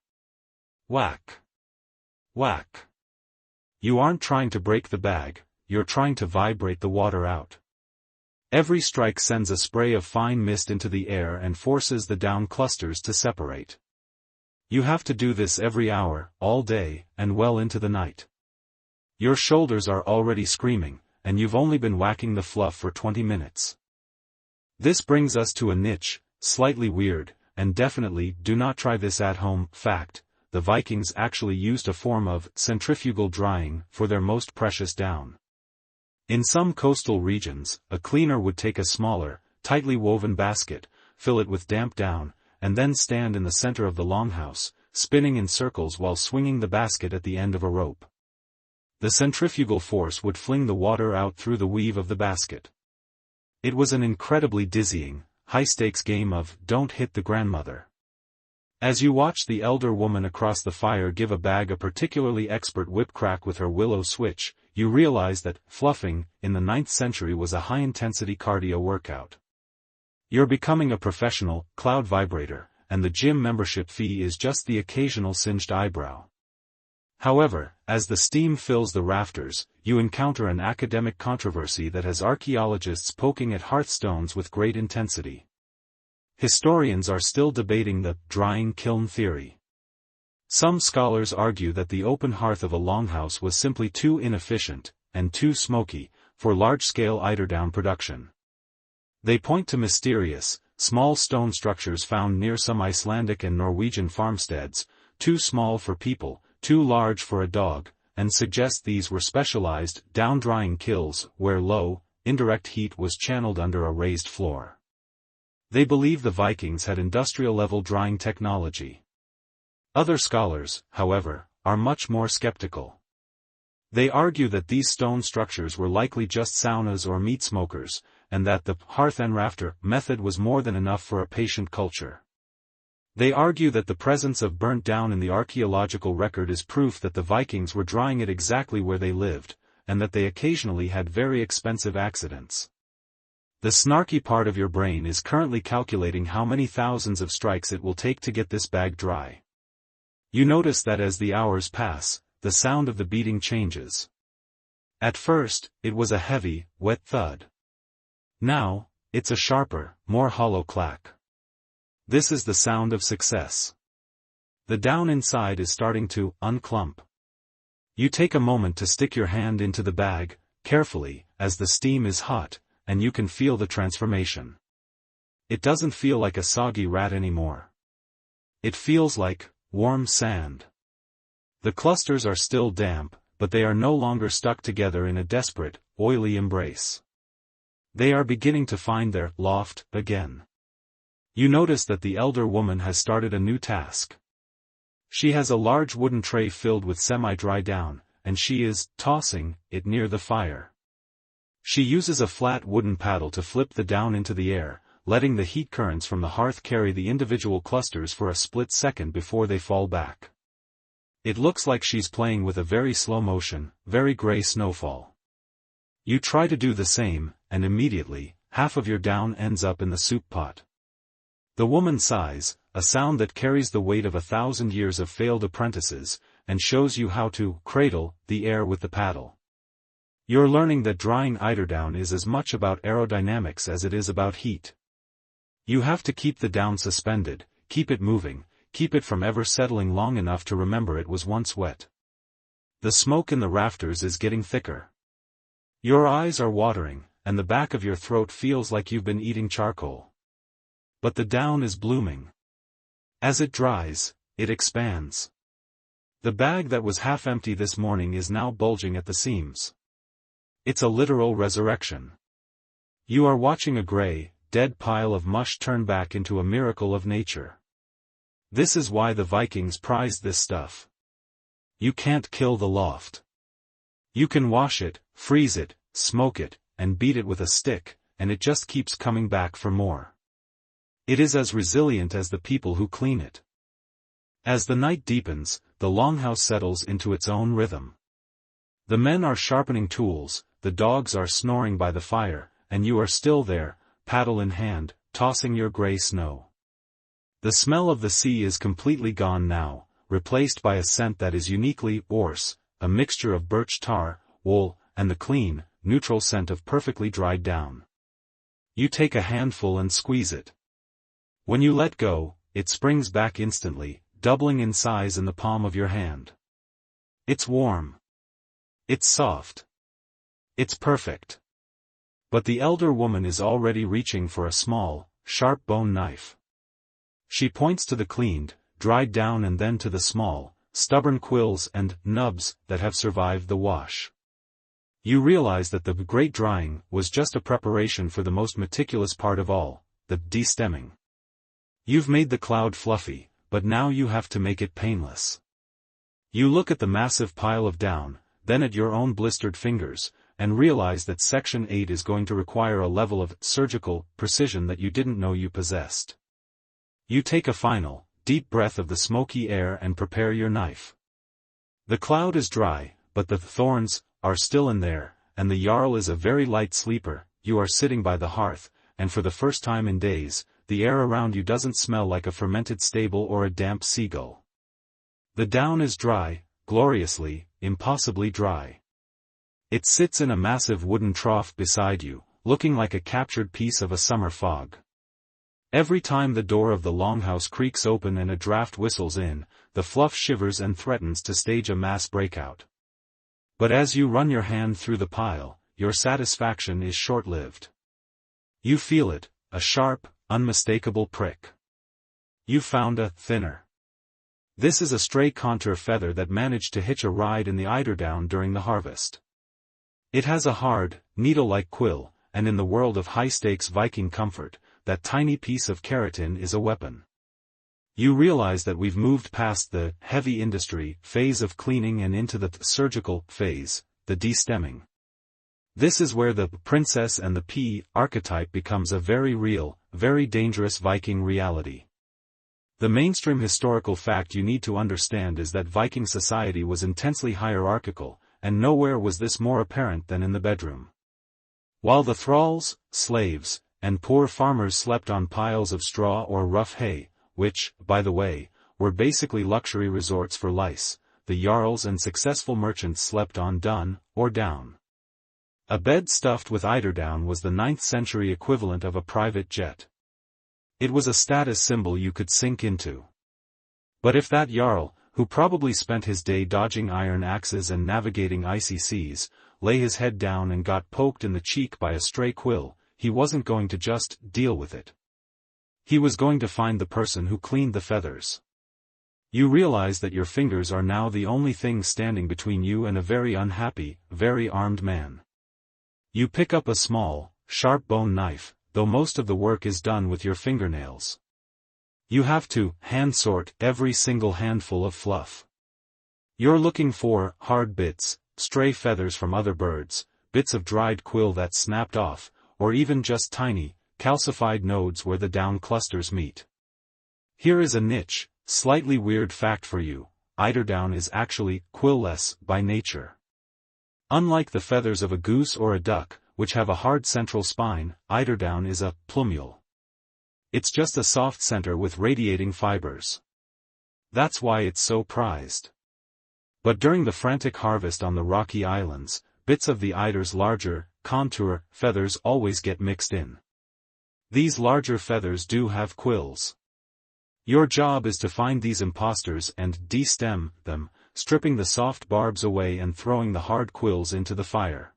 Whack. Whack. You aren't trying to break the bag, you're trying to vibrate the water out. Every strike sends a spray of fine mist into the air and forces the down clusters to separate. You have to do this every hour, all day, and well into the night. Your shoulders are already screaming, and you've only been whacking the fluff for 20 minutes. This brings us to a niche, slightly weird, and definitely do not try this at home, fact: the Vikings actually used a form of centrifugal drying for their most precious down. In some coastal regions, a cleaner would take a smaller, tightly woven basket, fill it with damp down, and then stand in the center of the longhouse, spinning in circles while swinging the basket at the end of a rope. The centrifugal force would fling the water out through the weave of the basket. It was an incredibly dizzying, high-stakes game of don't hit the grandmother. As you watch the elder woman across the fire give a bag a particularly expert whip crack with her willow switch, you realize that fluffing, in the 9th century, was a high-intensity cardio workout. You're becoming a professional cloud vibrator, and the gym membership fee is just the occasional singed eyebrow. However, as the steam fills the rafters, you encounter an academic controversy that has archaeologists poking at hearthstones with great intensity. Historians are still debating the drying kiln theory. Some scholars argue that the open hearth of a longhouse was simply too inefficient, and too smoky, for large-scale eiderdown production. They point to mysterious, small stone structures found near some Icelandic and Norwegian farmsteads, too small for people, too large for a dog, and suggest these were specialized, down-drying kilns, where low, indirect heat was channeled under a raised floor. They believe the Vikings had industrial-level drying technology. Other scholars, however, are much more skeptical. They argue that these stone structures were likely just saunas or meat smokers, and that the hearth and rafter method was more than enough for a patient culture. They argue that the presence of burnt down in the archaeological record is proof that the Vikings were drying it exactly where they lived, and that they occasionally had very expensive accidents. The snarky part of your brain is currently calculating how many thousands of strikes it will take to get this bag dry. You notice that as the hours pass, the sound of the beating changes. At first, it was a heavy, wet thud. Now, it's a sharper, more hollow clack. This is the sound of success. The down inside is starting to unclump. You take a moment to stick your hand into the bag, carefully, as the steam is hot, and you can feel the transformation. It doesn't feel like a soggy rat anymore. It feels like warm sand. The clusters are still damp, but they are no longer stuck together in a desperate, oily embrace. They are beginning to find their loft again. You notice that the elder woman has started a new task. She has a large wooden tray filled with semi-dry down, and she is tossing it near the fire. She uses a flat wooden paddle to flip the down into the air, letting the heat currents from the hearth carry the individual clusters for a split second before they fall back. It looks like she's playing with a very slow motion, very gray snowfall. You try to do the same, and immediately, half of your down ends up in the soup pot. The woman sighs, a sound that carries the weight of 1,000 years of failed apprentices, and shows you how to cradle the air with the paddle. You're learning that drying eiderdown is as much about aerodynamics as it is about heat. You have to keep the down suspended, keep it moving, keep it from ever settling long enough to remember it was once wet. The smoke in the rafters is getting thicker. Your eyes are watering, and the back of your throat feels like you've been eating charcoal. But the down is blooming. As it dries, it expands. The bag that was half empty this morning is now bulging at the seams. It's a literal resurrection. You are watching a gray, dead pile of mush turn back into a miracle of nature. This is why the Vikings prized this stuff. You can't kill the loft. You can wash it, freeze it, smoke it, and beat it with a stick, and it just keeps coming back for more. It is as resilient as the people who clean it. As the night deepens, the longhouse settles into its own rhythm. The men are sharpening tools, the dogs are snoring by the fire, and you are still there, paddle in hand, tossing your gray snow. The smell of the sea is completely gone now, replaced by a scent that is uniquely Norse, a mixture of birch tar, wool, and the clean, neutral scent of perfectly dried down. You take a handful and squeeze it. When you let go, it springs back instantly, doubling in size in the palm of your hand. It's warm. It's soft. It's perfect. But the elder woman is already reaching for a small, sharp bone knife. She points to the cleaned, dried down and then to the small, stubborn quills and nubs that have survived the wash. You realize that the great drying was just a preparation for the most meticulous part of all, the de-stemming. You've made the cloud fluffy, but now you have to make it painless. You look at the massive pile of down, then at your own blistered fingers, and realize that Section 8 is going to require a level of surgical precision that you didn't know you possessed. You take a final, deep breath of the smoky air and prepare your knife. The cloud is dry, but the thorns are still in there, and the Jarl is a very light sleeper. You are sitting by the hearth, and for the first time in days, the air around you doesn't smell like a fermented stable or a damp seagull. The down is dry, gloriously, impossibly dry. It sits in a massive wooden trough beside you, looking like a captured piece of a summer fog. Every time the door of the longhouse creaks open and a draft whistles in, the fluff shivers and threatens to stage a mass breakout. But as you run your hand through the pile, your satisfaction is short-lived. You feel it, a sharp, unmistakable prick. You found a thinner. This is a stray contour feather that managed to hitch a ride in the eiderdown during the harvest. It has a hard, needle-like quill, and in the world of high-stakes Viking comfort, that tiny piece of keratin is a weapon. You realize that we've moved past the heavy industry phase of cleaning and into the surgical phase, the de-stemming. This is where the princess and the pea archetype becomes a very real, very dangerous Viking reality. The mainstream historical fact you need to understand is that Viking society was intensely hierarchical, and nowhere was this more apparent than in the bedroom. While the thralls, slaves, and poor farmers slept on piles of straw or rough hay, which, by the way, were basically luxury resorts for lice, the jarls and successful merchants slept on dun, or down. A bed stuffed with eiderdown was the 9th-century equivalent of a private jet. It was a status symbol you could sink into. But if that jarl, who probably spent his day dodging iron axes and navigating icy seas, lay his head down and got poked in the cheek by a stray quill, he wasn't going to just deal with it. He was going to find the person who cleaned the feathers. You realize that your fingers are now the only thing standing between you and a very unhappy, very armed man. You pick up a small, sharp bone knife, though most of the work is done with your fingernails. You have to hand-sort every single handful of fluff. You're looking for hard bits, stray feathers from other birds, bits of dried quill that snapped off, or even just tiny, calcified nodes where the down clusters meet. Here is a niche, slightly weird fact for you: eiderdown is actually quillless by nature. Unlike the feathers of a goose or a duck, which have a hard central spine, eiderdown is a plumule. It's just a soft center with radiating fibers. That's why it's so prized. But during the frantic harvest on the rocky islands, bits of the eider's larger, contour feathers always get mixed in. These larger feathers do have quills. Your job is to find these imposters and de-stem them, stripping the soft barbs away and throwing the hard quills into the fire.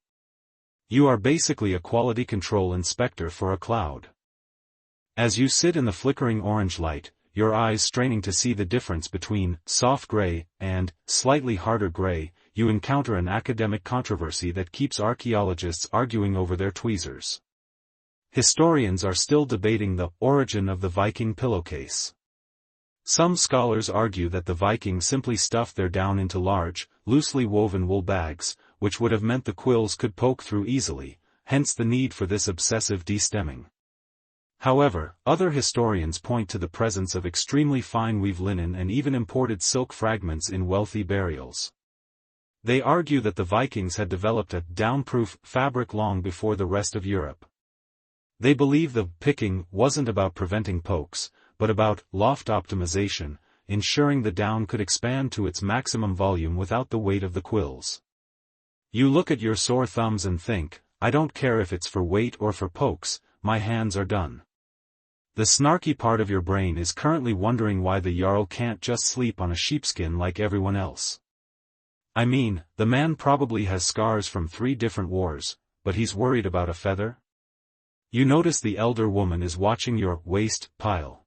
You are basically a quality control inspector for a cloud. As you sit in the flickering orange light, your eyes straining to see the difference between soft gray and slightly harder gray, you encounter an academic controversy that keeps archaeologists arguing over their tweezers. Historians are still debating the origin of the Viking pillowcase. Some scholars argue that the Vikings simply stuffed their down into large, loosely woven wool bags, which would have meant the quills could poke through easily, hence the need for this obsessive destemming. However, other historians point to the presence of extremely fine weave linen and even imported silk fragments in wealthy burials. They argue that the Vikings had developed a down-proof fabric long before the rest of Europe. They believe the picking wasn't about preventing pokes, but about loft optimization, ensuring the down could expand to its maximum volume without the weight of the quills. You look at your sore thumbs and think, I don't care if it's for weight or for pokes, my hands are done. The snarky part of your brain is currently wondering why the Jarl can't just sleep on a sheepskin like everyone else. I mean, the man probably has scars from 3 different wars, but he's worried about a feather? You notice the elder woman is watching your waste pile.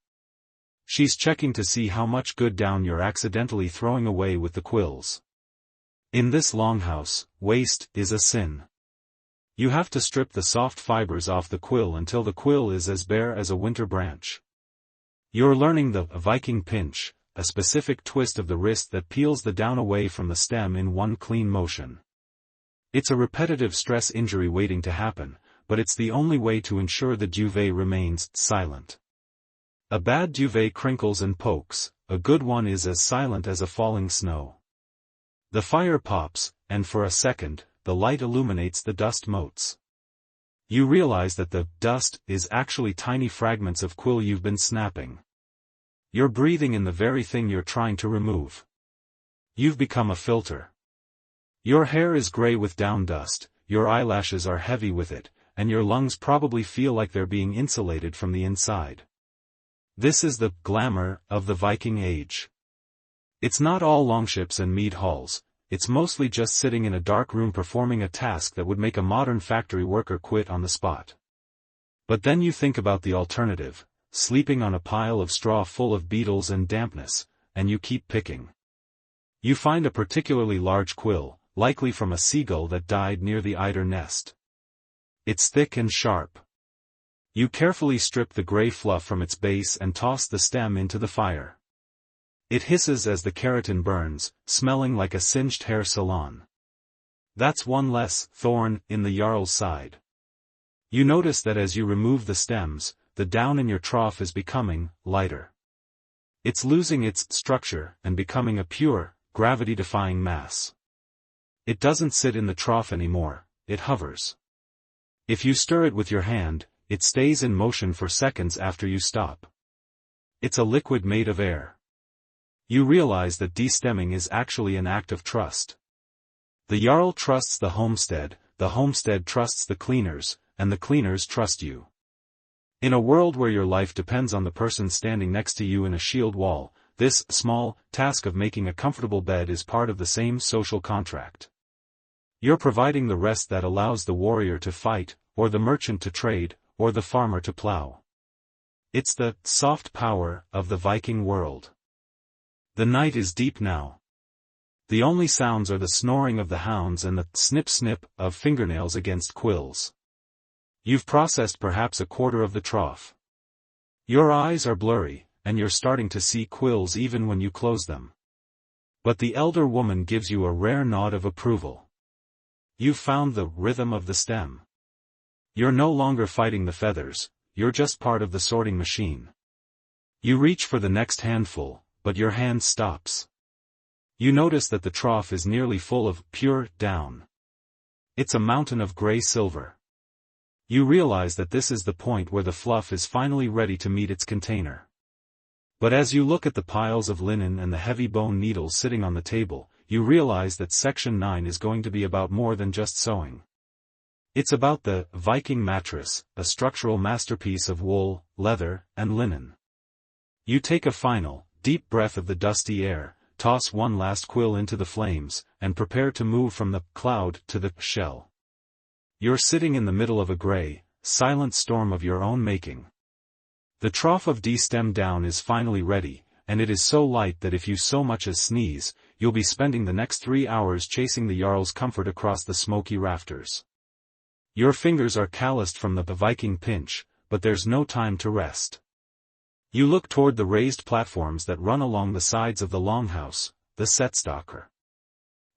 She's checking to see how much good down you're accidentally throwing away with the quills. In this longhouse, waste is a sin. You have to strip the soft fibers off the quill until the quill is as bare as a winter branch. You're learning the Viking pinch, a specific twist of the wrist that peels the down away from the stem in one clean motion. It's a repetitive stress injury waiting to happen, but it's the only way to ensure the duvet remains silent. A bad duvet crinkles and pokes, a good one is as silent as a falling snow. The fire pops, and for a second, the light illuminates the dust motes. You realize that the dust is actually tiny fragments of quill you've been snapping. You're breathing in the very thing you're trying to remove. You've become a filter. Your hair is gray with down dust, your eyelashes are heavy with it, and your lungs probably feel like they're being insulated from the inside. This is the glamour of the Viking Age. It's not all longships and mead halls, it's mostly just sitting in a dark room performing a task that would make a modern factory worker quit on the spot. But then you think about the alternative, sleeping on a pile of straw full of beetles and dampness, and you keep picking. You find a particularly large quill, likely from a seagull that died near the eider nest. It's thick and sharp. You carefully strip the gray fluff from its base and toss the stem into the fire. It hisses as the keratin burns, smelling like a singed hair salon. That's one less thorn in the Jarl's side. You notice that as you remove the stems, the down in your trough is becoming lighter. It's losing its structure and becoming a pure, gravity-defying mass. It doesn't sit in the trough anymore, it hovers. If you stir it with your hand, it stays in motion for seconds after you stop. It's a liquid made of air. You realize that destemming is actually an act of trust. The Jarl trusts the homestead trusts the cleaners, and the cleaners trust you. In a world where your life depends on the person standing next to you in a shield wall, this small task of making a comfortable bed is part of the same social contract. You're providing the rest that allows the warrior to fight, or the merchant to trade, or the farmer to plow. It's the soft power of the Viking world. The night is deep now. The only sounds are the snoring of the hounds and the snip-snip of fingernails against quills. You've processed perhaps a quarter of the trough. Your eyes are blurry, and you're starting to see quills even when you close them. But the elder woman gives you a rare nod of approval. You've found the rhythm of the stem. You're no longer fighting the feathers, you're just part of the sorting machine. You reach for the next handful, but your hand stops. You notice that the trough is nearly full of pure down. It's a mountain of gray silver. You realize that this is the point where the fluff is finally ready to meet its container. But as you look at the piles of linen and the heavy bone needles sitting on the table, you realize that Section 9 is going to be about more than just sewing. It's about the Viking mattress, a structural masterpiece of wool, leather, and linen. You take a final, deep breath of the dusty air, toss one last quill into the flames, and prepare to move from the cloud to the shell. You're sitting in the middle of a gray, silent storm of your own making. The trough of destemmed down is finally ready, and it is so light that if you so much as sneeze, you'll be spending the next 3 hours chasing the Jarl's comfort across the smoky rafters. Your fingers are calloused from the Viking pinch, but there's no time to rest. You look toward the raised platforms that run along the sides of the longhouse, the setstaker.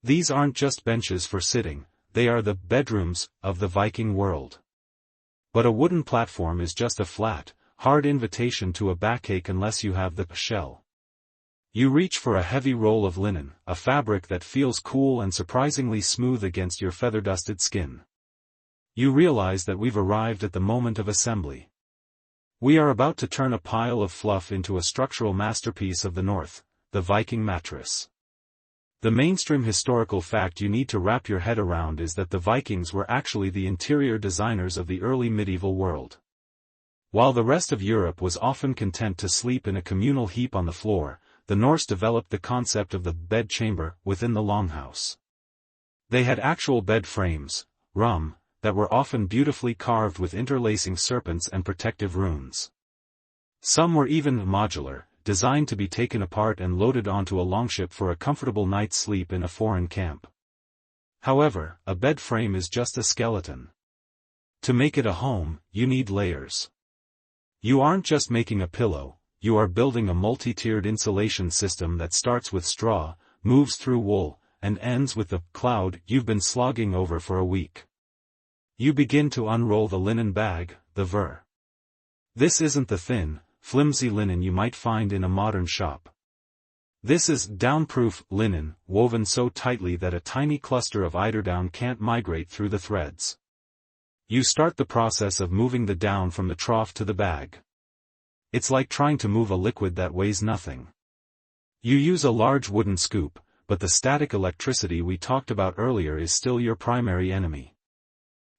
These aren't just benches for sitting, they are the bedrooms of the Viking world. But a wooden platform is just a flat, hard invitation to a backache unless you have the shell. You reach for a heavy roll of linen, a fabric that feels cool and surprisingly smooth against your feather-dusted skin. You realize that we've arrived at the moment of assembly. We are about to turn a pile of fluff into a structural masterpiece of the North, the Viking mattress. The mainstream historical fact you need to wrap your head around is that the Vikings were actually the interior designers of the early medieval world. While the rest of Europe was often content to sleep in a communal heap on the floor, the Norse developed the concept of the bed chamber within the longhouse. They had actual bed frames, that were often beautifully carved with interlacing serpents and protective runes. Some were even modular, designed to be taken apart and loaded onto a longship for a comfortable night's sleep in a foreign camp. However, a bed frame is just a skeleton. To make it a home, you need layers. You aren't just making a pillow, you are building a multi-tiered insulation system that starts with straw, moves through wool, and ends with the cloud you've been slogging over for a week. You begin to unroll the linen bag, the ver. This isn't the thin, flimsy linen you might find in a modern shop. This is down-proof linen, woven so tightly that a tiny cluster of eiderdown can't migrate through the threads. You start the process of moving the down from the trough to the bag. It's like trying to move a liquid that weighs nothing. You use a large wooden scoop, but the static electricity we talked about earlier is still your primary enemy.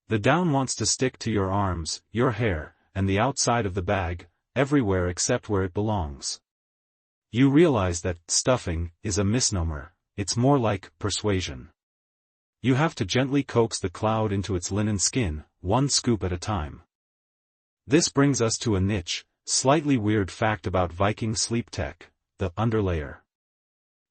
The down wants to stick to your arms, your hair, and the outside of the bag, everywhere except where it belongs. You realize that stuffing is a misnomer, it's more like persuasion. You have to gently coax the cloud into its linen skin, one scoop at a time. This brings us to a niche, slightly weird fact about Viking sleep tech, the underlayer.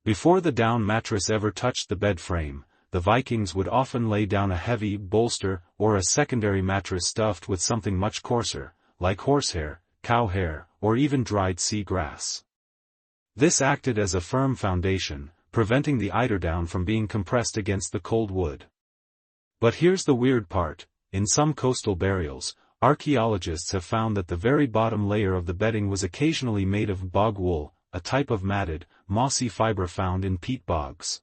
Before the down mattress ever touched the bed frame, the Vikings would often lay down a heavy bolster or a secondary mattress stuffed with something much coarser, like horsehair, cow hair, or even dried sea grass. This acted as a firm foundation, preventing the eiderdown from being compressed against the cold wood. But here's the weird part, in some coastal burials, archaeologists have found that the very bottom layer of the bedding was occasionally made of bog wool, a type of matted, mossy fiber found in peat bogs.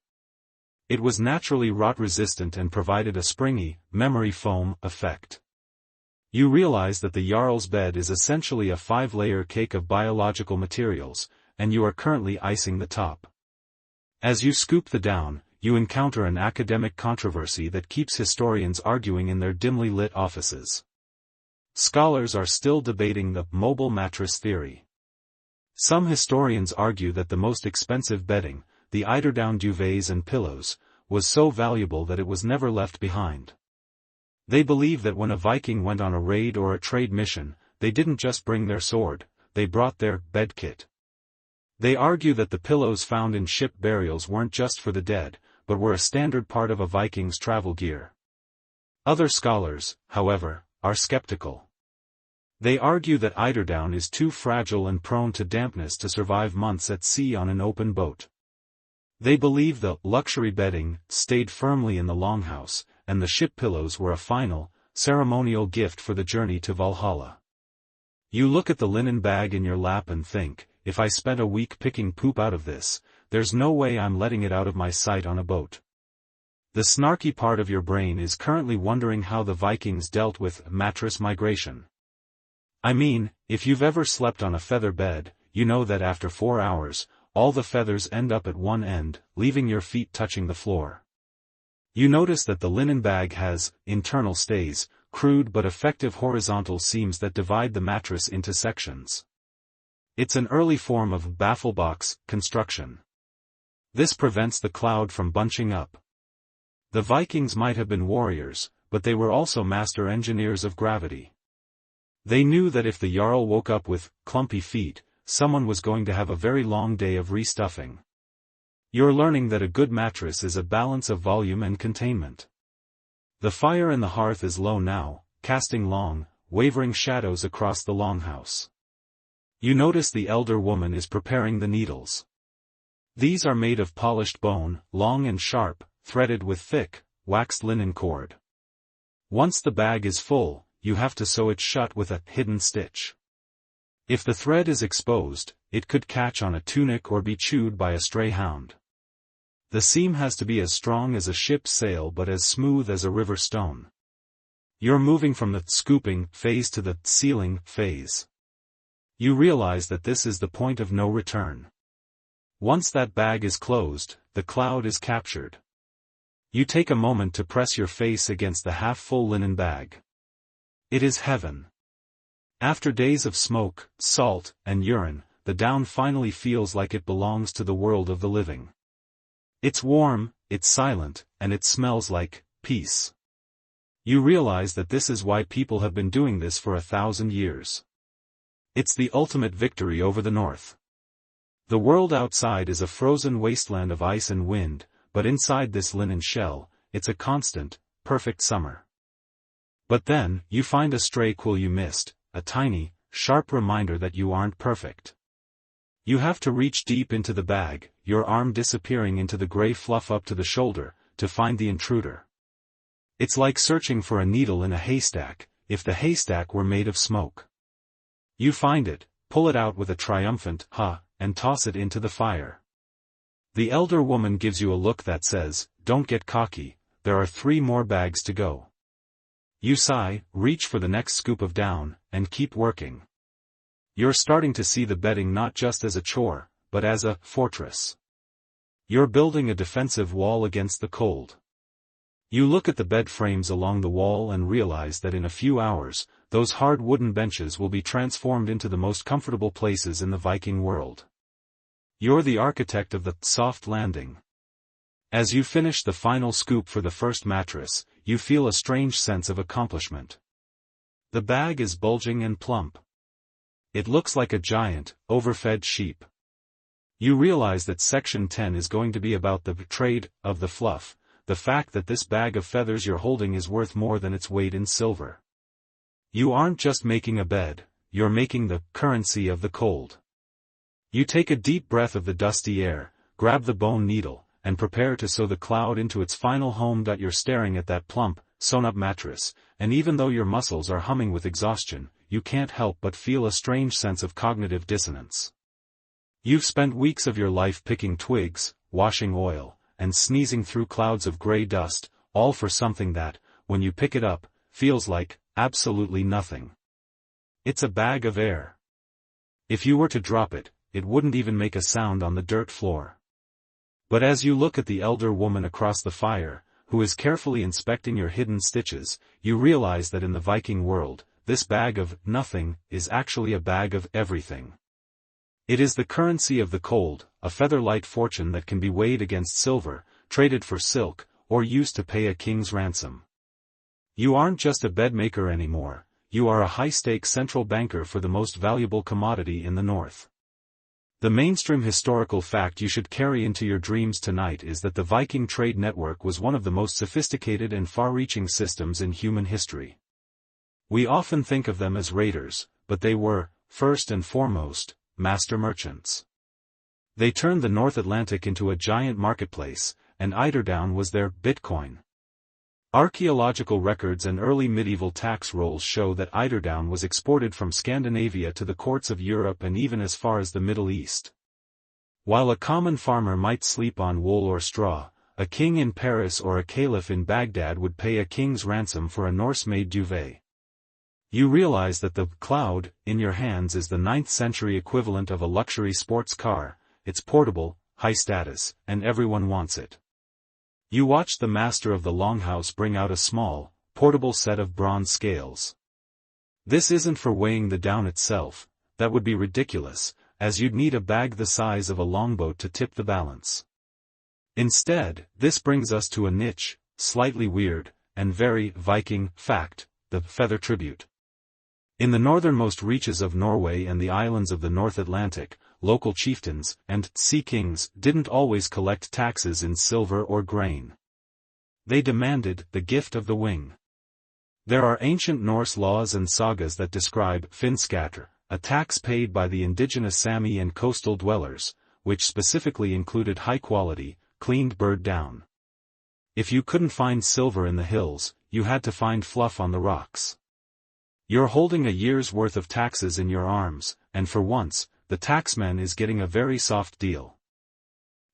It was naturally rot-resistant and provided a springy, memory foam effect. You realize that the Jarl's bed is essentially a 5-layer cake of biological materials, and you are currently icing the top. As you scoop the down, you encounter an academic controversy that keeps historians arguing in their dimly lit offices. Scholars are still debating the mobile mattress theory. Some historians argue that the most expensive bedding, the eiderdown duvets and pillows, was so valuable that it was never left behind. They believe that when a Viking went on a raid or a trade mission, they didn't just bring their sword, they brought their bed kit. They argue that the pillows found in ship burials weren't just for the dead, but were a standard part of a Viking's travel gear. Other scholars, however, are skeptical. They argue that eiderdown is too fragile and prone to dampness to survive months at sea on an open boat. They believe the luxury bedding stayed firmly in the longhouse, and the ship pillows were a final, ceremonial gift for the journey to Valhalla. You look at the linen bag in your lap and think, if I spent a week picking poop out of this, there's no way I'm letting it out of my sight on a boat. The snarky part of your brain is currently wondering how the Vikings dealt with mattress migration. I mean, if you've ever slept on a feather bed, you know that after 4 hours, all the feathers end up at one end, leaving your feet touching the floor. You notice that the linen bag has internal stays, crude but effective horizontal seams that divide the mattress into sections. It's an early form of bafflebox construction. This prevents the cloud from bunching up. The Vikings might have been warriors, but they were also master engineers of gravity. They knew that if the Jarl woke up with clumpy feet, someone was going to have a very long day of restuffing. You're learning that a good mattress is a balance of volume and containment. The fire in the hearth is low now, casting long, wavering shadows across the longhouse. You notice the elder woman is preparing the needles. These are made of polished bone, long and sharp, threaded with thick, waxed linen cord. Once the bag is full, you have to sew it shut with a hidden stitch. If the thread is exposed, it could catch on a tunic or be chewed by a stray hound. The seam has to be as strong as a ship's sail but as smooth as a river stone. You're moving from the scooping phase to the sealing phase. You realize that this is the point of no return. Once that bag is closed, the cloud is captured. You take a moment to press your face against the half-full linen bag. It is heaven. After days of smoke, salt, and urine, the down finally feels like it belongs to the world of the living. It's warm, it's silent, and it smells like peace. You realize that this is why people have been doing this for 1,000 years. It's the ultimate victory over the north. The world outside is a frozen wasteland of ice and wind, but inside this linen shell, it's a constant, perfect summer. But then, you find a stray quill you missed, a tiny, sharp reminder that you aren't perfect. You have to reach deep into the bag, your arm disappearing into the gray fluff up to the shoulder, to find the intruder. It's like searching for a needle in a haystack, if the haystack were made of smoke. You find it, pull it out with a triumphant "ha," and toss it into the fire. The elder woman gives you a look that says, "Don't get cocky, there are 3 more bags to go." You sigh, reach for the next scoop of down, and keep working. You're starting to see the bedding not just as a chore, but as a fortress. You're building a defensive wall against the cold. You look at the bed frames along the wall and realize that in a few hours, those hard wooden benches will be transformed into the most comfortable places in the Viking world. You're the architect of the soft landing. As you finish the final scoop for the first mattress, you feel a strange sense of accomplishment. The bag is bulging and plump. It looks like a giant, overfed sheep. You realize that Section 10 is going to be about the trade of the fluff, the fact that this bag of feathers you're holding is worth more than its weight in silver. You aren't just making a bed, you're making the currency of the cold. You take a deep breath of the dusty air, grab the bone needle, and prepare to sew the cloud into its final home. You're staring at that plump, sewn-up mattress, and even though your muscles are humming with exhaustion, you can't help but feel a strange sense of cognitive dissonance. You've spent weeks of your life picking twigs, washing oil, and sneezing through clouds of gray dust, all for something that, when you pick it up, feels like absolutely nothing. It's a bag of air. If you were to drop it, it wouldn't even make a sound on the dirt floor. But as you look at the elder woman across the fire, who is carefully inspecting your hidden stitches, you realize that in the Viking world, this bag of nothing is actually a bag of everything. It is the currency of the cold, a feather-light fortune that can be weighed against silver, traded for silk, or used to pay a king's ransom. You aren't just a bedmaker anymore, you are a high-stakes central banker for the most valuable commodity in the north. The mainstream historical fact you should carry into your dreams tonight is that the Viking trade network was one of the most sophisticated and far-reaching systems in human history. We often think of them as raiders, but they were, first and foremost, master merchants. They turned the North Atlantic into a giant marketplace, and eiderdown was their Bitcoin. Archaeological records and early medieval tax rolls show that eiderdown was exported from Scandinavia to the courts of Europe and even as far as the Middle East. While a common farmer might sleep on wool or straw, a king in Paris or a caliph in Baghdad would pay a king's ransom for a Norse-made duvet. You realize that the cloud in your hands is the 9th-century equivalent of a luxury sports car. It's portable, high status, and everyone wants it. You watch the master of the longhouse bring out a small, portable set of bronze scales. This isn't for weighing the down itself, that would be ridiculous, as you'd need a bag the size of a longboat to tip the balance. Instead, this brings us to a niche, slightly weird, and very Viking fact, the feather tribute. In the northernmost reaches of Norway and the islands of the North Atlantic, local chieftains and sea kings didn't always collect taxes in silver or grain. They demanded the gift of the wing. There are ancient Norse laws and sagas that describe finskatter, a tax paid by the indigenous Sami and coastal dwellers, which specifically included high-quality, cleaned bird down. If you couldn't find silver in the hills, you had to find fluff on the rocks. You're holding a year's worth of taxes in your arms, and for once, the taxman is getting a very soft deal.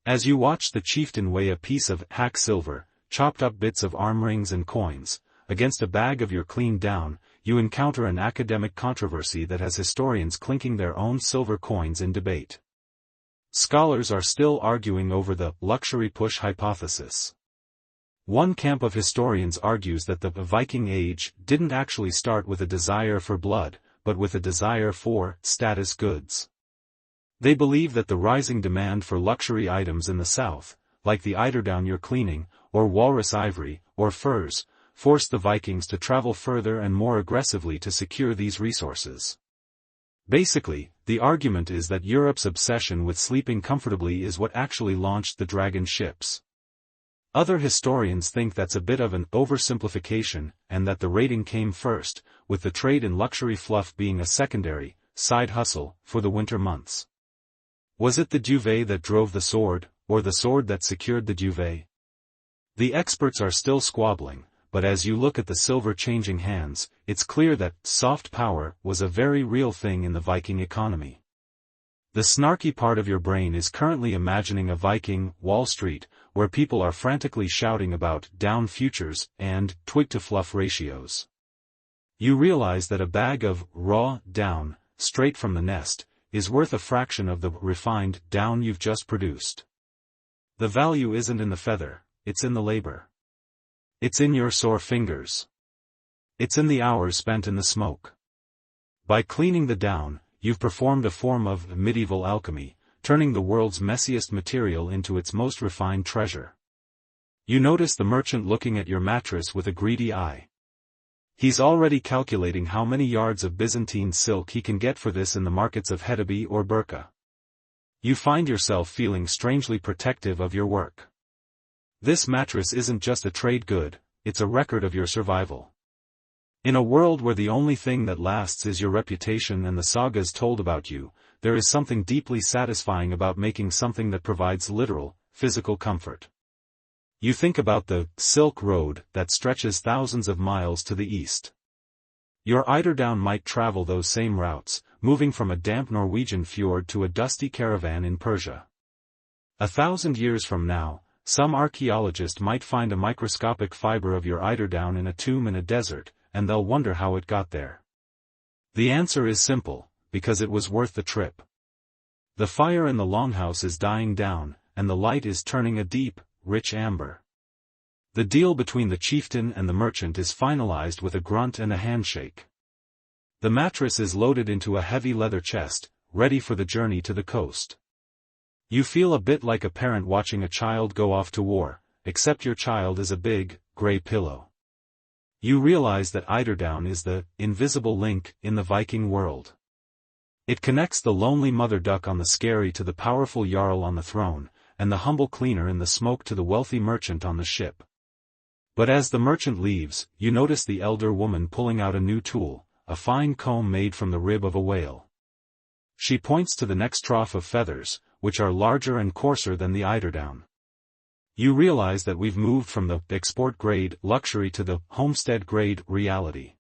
As you watch the chieftain weigh a piece of hack silver, chopped up bits of arm rings and coins, against a bag of your cleaned down, you encounter an academic controversy that has historians clinking their own silver coins in debate. Scholars are still arguing over the luxury push hypothesis. One camp of historians argues that the Viking Age didn't actually start with a desire for blood, but with a desire for status goods. They believe that the rising demand for luxury items in the south, like the eiderdown you're cleaning, or walrus ivory, or furs, forced the Vikings to travel further and more aggressively to secure these resources. Basically, the argument is that Europe's obsession with sleeping comfortably is what actually launched the dragon ships. Other historians think that's a bit of an oversimplification, and that the raiding came first, with the trade in luxury fluff being a secondary, side hustle, for the winter months. Was it the duvet that drove the sword, or the sword that secured the duvet? The experts are still squabbling, but as you look at the silver-changing hands, it's clear that soft power was a very real thing in the Viking economy. The snarky part of your brain is currently imagining a Viking Wall Street, where people are frantically shouting about down futures and twig-to-fluff ratios. You realize that a bag of raw down, straight from the nest, is worth a fraction of the refined down you've just produced. The value isn't in the feather, it's in the labor. It's in your sore fingers. It's in the hours spent in the smoke. By cleaning the down, you've performed a form of medieval alchemy, turning the world's messiest material into its most refined treasure. You notice the merchant looking at your mattress with a greedy eye. He's already calculating how many yards of Byzantine silk he can get for this in the markets of Hedeby or Burka. You find yourself feeling strangely protective of your work. This mattress isn't just a trade good, it's a record of your survival. In a world where the only thing that lasts is your reputation and the sagas told about you, there is something deeply satisfying about making something that provides literal, physical comfort. You think about the Silk Road that stretches thousands of miles to the east. Your eiderdown might travel those same routes, moving from a damp Norwegian fjord to a dusty caravan in Persia. 1,000 years from now, some archaeologist might find a microscopic fiber of your eiderdown in a tomb in a desert, and they'll wonder how it got there. The answer is simple, because it was worth the trip. The fire in the longhouse is dying down, and the light is turning a deep, rich amber. The deal between the chieftain and the merchant is finalized with a grunt and a handshake. The mattress is loaded into a heavy leather chest, ready for the journey to the coast. You feel a bit like a parent watching a child go off to war, except your child is a big, gray pillow. You realize that eiderdown is the invisible link in the Viking world. It connects the lonely mother duck on the skerry to the powerful jarl on the throne, and the humble cleaner in the smoke to the wealthy merchant on the ship. But as the merchant leaves, you notice the elder woman pulling out a new tool, a fine comb made from the rib of a whale. She points to the next trough of feathers, which are larger and coarser than the eiderdown. You realize that we've moved from the export-grade luxury to the homestead-grade reality.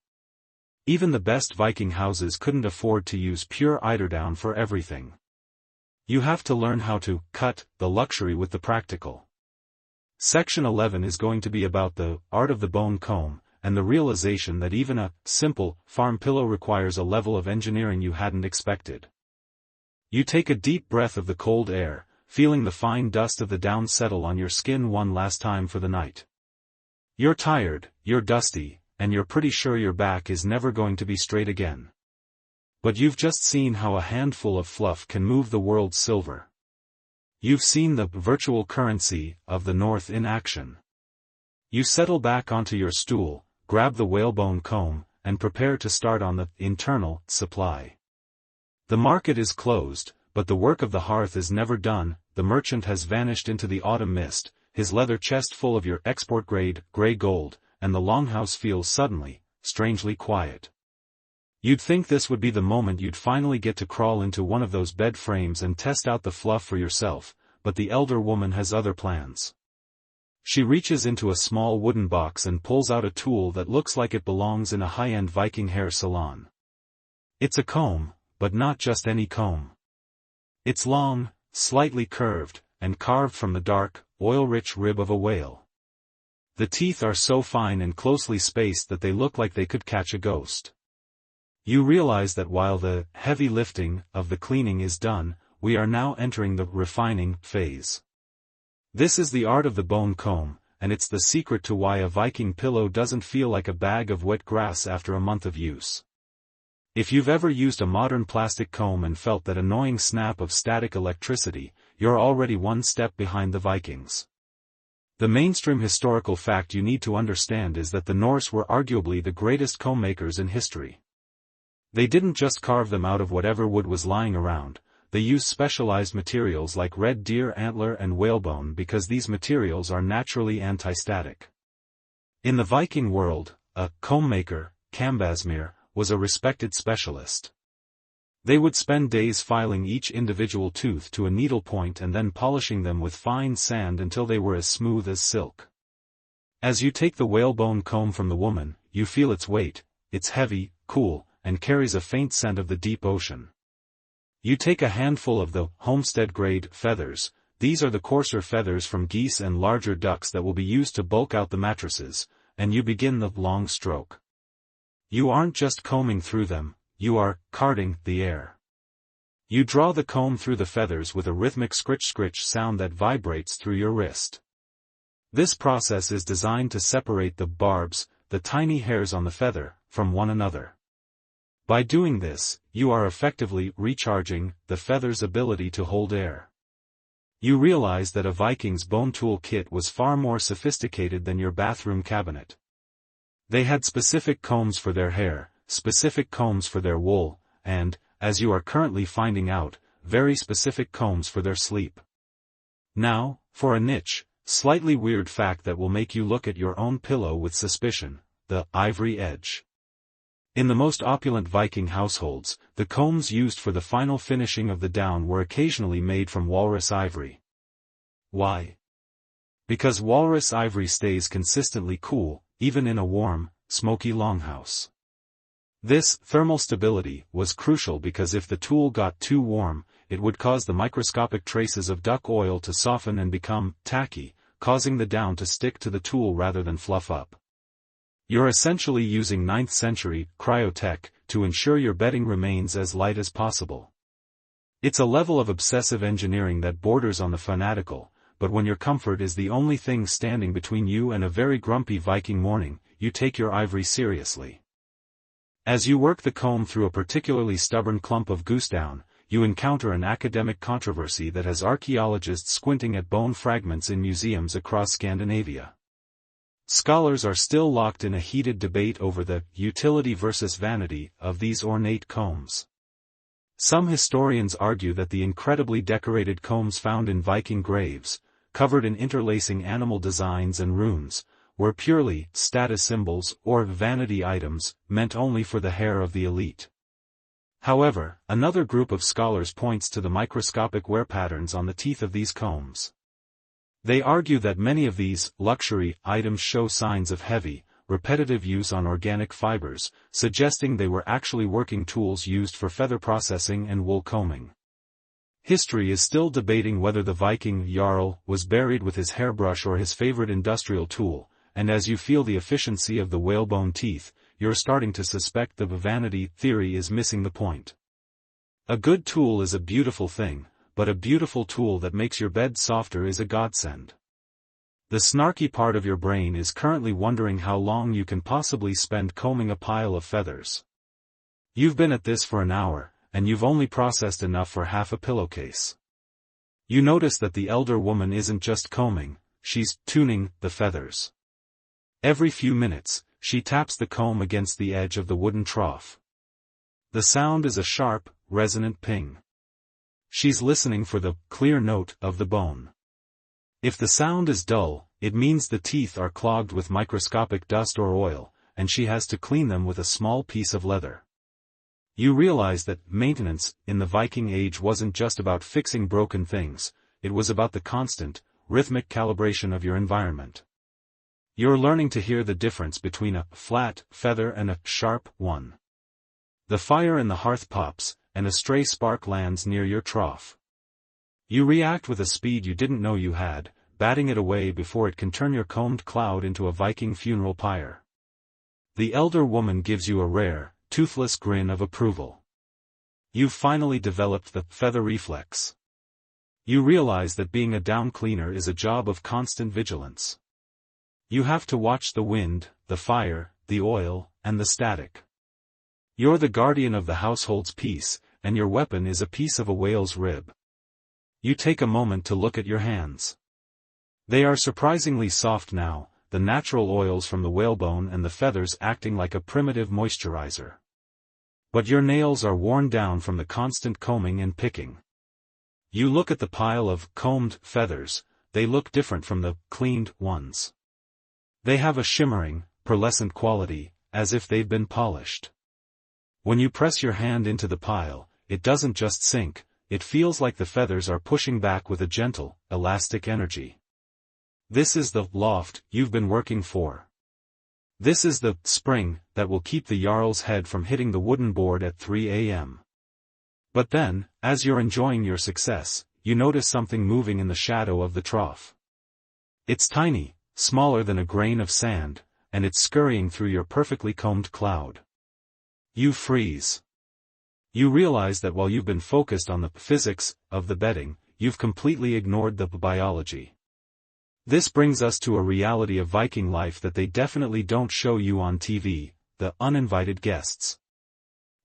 Even the best Viking houses couldn't afford to use pure eiderdown for everything. You have to learn how to cut the luxury with the practical. Section 11 is going to be about the art of the bone comb, and the realization that even a simple farm pillow requires a level of engineering you hadn't expected. You take a deep breath of the cold air, feeling the fine dust of the down settle on your skin one last time for the night. You're tired, you're dusty, and you're pretty sure your back is never going to be straight again. But you've just seen how a handful of fluff can move the world's silver. You've seen the virtual currency of the North in action. You settle back onto your stool, grab the whalebone comb, and prepare to start on the internal supply. The market is closed, but the work of the hearth is never done. The merchant has vanished into the autumn mist, his leather chest full of your export-grade, gray gold, and the longhouse feels suddenly, strangely quiet. You'd think this would be the moment you'd finally get to crawl into one of those bed frames and test out the fluff for yourself, but the elder woman has other plans. She reaches into a small wooden box and pulls out a tool that looks like it belongs in a high-end Viking hair salon. It's a comb, but not just any comb. It's long, slightly curved, and carved from the dark, oil-rich rib of a whale. The teeth are so fine and closely spaced that they look like they could catch a ghost. You realize that while the heavy lifting of the cleaning is done, we are now entering the refining phase. This is the art of the bone comb, and it's the secret to why a Viking pillow doesn't feel like a bag of wet grass after a month of use. If you've ever used a modern plastic comb and felt that annoying snap of static electricity, you're already one step behind the Vikings. The mainstream historical fact you need to understand is that the Norse were arguably the greatest comb makers in history. They didn't just carve them out of whatever wood was lying around, they used specialized materials like red deer antler and whalebone because these materials are naturally anti-static. In the Viking world, a comb maker, kambasmir, was a respected specialist. They would spend days filing each individual tooth to a needle point and then polishing them with fine sand until they were as smooth as silk. As you take the whalebone comb from the woman, you feel its weight, it's heavy, cool, and carries a faint scent of the deep ocean. You take a handful of the homestead-grade feathers, these are the coarser feathers from geese and larger ducks that will be used to bulk out the mattresses, and you begin the long stroke. You aren't just combing through them, you are carding the air. You draw the comb through the feathers with a rhythmic scritch-scritch sound that vibrates through your wrist. This process is designed to separate the barbs, the tiny hairs on the feather, from one another. By doing this, you are effectively recharging the feather's ability to hold air. You realize that a Viking's bone tool kit was far more sophisticated than your bathroom cabinet. They had specific combs for their hair, specific combs for their wool, and, as you are currently finding out, very specific combs for their sleep. Now, for a niche, slightly weird fact that will make you look at your own pillow with suspicion, the ivory edge. In the most opulent Viking households, the combs used for the final finishing of the down were occasionally made from walrus ivory. Why? Because walrus ivory stays consistently cool, even in a warm, smoky longhouse. This thermal stability was crucial because if the tool got too warm, it would cause the microscopic traces of duck oil to soften and become tacky, causing the down to stick to the tool rather than fluff up. You're essentially using 9th-century cryotech to ensure your bedding remains as light as possible. It's a level of obsessive engineering that borders on the fanatical, but when your comfort is the only thing standing between you and a very grumpy Viking morning, you take your ivory seriously. As you work the comb through a particularly stubborn clump of goosedown, you encounter an academic controversy that has archaeologists squinting at bone fragments in museums across Scandinavia. Scholars are still locked in a heated debate over the utility versus vanity of these ornate combs. Some historians argue that the incredibly decorated combs found in Viking graves, covered in interlacing animal designs and runes, were purely status symbols or vanity items meant only for the hair of the elite. However, another group of scholars points to the microscopic wear patterns on the teeth of these combs. They argue that many of these luxury items show signs of heavy, repetitive use on organic fibers, suggesting they were actually working tools used for feather processing and wool combing. History is still debating whether the Viking Jarl was buried with his hairbrush or his favorite industrial tool, and as you feel the efficiency of the whalebone teeth, you're starting to suspect the vanity theory is missing the point. A good tool is a beautiful thing, but a beautiful tool that makes your bed softer is a godsend. The snarky part of your brain is currently wondering how long you can possibly spend combing a pile of feathers. You've been at this for an hour, and you've only processed enough for half a pillowcase. You notice that the elder woman isn't just combing, she's tuning the feathers. Every few minutes, she taps the comb against the edge of the wooden trough. The sound is a sharp, resonant ping. She's listening for the clear note of the bone. If the sound is dull, it means the teeth are clogged with microscopic dust or oil, and she has to clean them with a small piece of leather. You realize that maintenance in the Viking Age wasn't just about fixing broken things, it was about the constant, rhythmic calibration of your environment. You're learning to hear the difference between a flat feather and a sharp one. The fire in the hearth pops, and a stray spark lands near your trough. You react with a speed you didn't know you had, batting it away before it can turn your combed cloud into a Viking funeral pyre. The elder woman gives you a rare, toothless grin of approval. You've finally developed the feather reflex. You realize that being a down cleaner is a job of constant vigilance. You have to watch the wind, the fire, the oil, and the static. You're the guardian of the household's peace, and your weapon is a piece of a whale's rib. You take a moment to look at your hands. They are surprisingly soft now, the natural oils from the whalebone and the feathers acting like a primitive moisturizer. But your nails are worn down from the constant combing and picking. You look at the pile of combed feathers, they look different from the cleaned ones. They have a shimmering, pearlescent quality, as if they've been polished. When you press your hand into the pile, it doesn't just sink, it feels like the feathers are pushing back with a gentle, elastic energy. This is the loft you've been working for. This is the spring that will keep the Jarl's head from hitting the wooden board at 3 a.m. But then, as you're enjoying your success, you notice something moving in the shadow of the trough. It's tiny, smaller than a grain of sand, and it's scurrying through your perfectly combed cloud. You freeze. You realize that while you've been focused on the physics of the bedding, you've completely ignored the biology. This brings us to a reality of Viking life that they definitely don't show you on TV, the uninvited guests.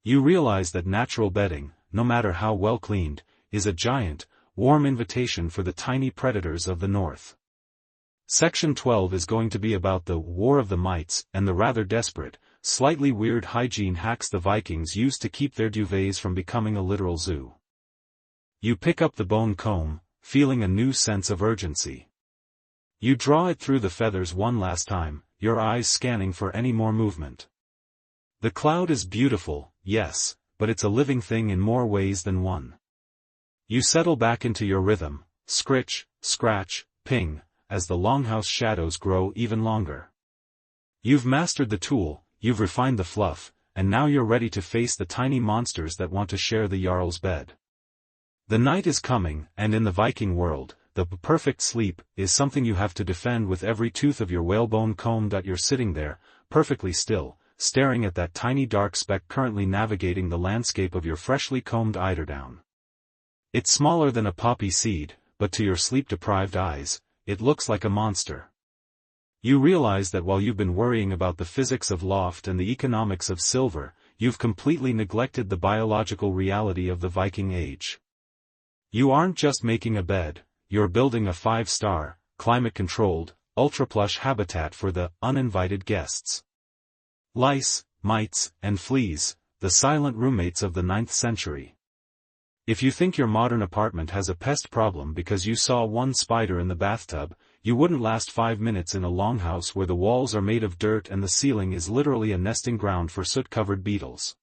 You realize that natural bedding, no matter how well cleaned, is a giant, warm invitation for the tiny predators of the north. Section 12 is going to be about the War of the Mites and the rather desperate, slightly weird hygiene hacks the Vikings used to keep their duvets from becoming a literal zoo. You pick up the bone comb, feeling a new sense of urgency. You draw it through the feathers one last time, your eyes scanning for any more movement. The cloud is beautiful, yes, but it's a living thing in more ways than one. You settle back into your rhythm, scritch, scratch, ping, as the longhouse shadows grow even longer. You've mastered the tool, you've refined the fluff, and now you're ready to face the tiny monsters that want to share the Jarl's bed. The night is coming, and in the Viking world, the perfect sleep is something you have to defend with every tooth of your whalebone comb. You're sitting there, perfectly still, staring at that tiny dark speck currently navigating the landscape of your freshly combed eiderdown. It's smaller than a poppy seed, but to your sleep-deprived eyes, it looks like a monster. You realize that while you've been worrying about the physics of loft and the economics of silver, you've completely neglected the biological reality of the Viking Age. You aren't just making a bed, you're building a 5-star, climate-controlled, ultra-plush habitat for the uninvited guests. Lice, mites, and fleas, the silent roommates of the 9th century. If you think your modern apartment has a pest problem because you saw one spider in the bathtub, you wouldn't last 5 minutes in a longhouse where the walls are made of dirt and the ceiling is literally a nesting ground for soot-covered beetles.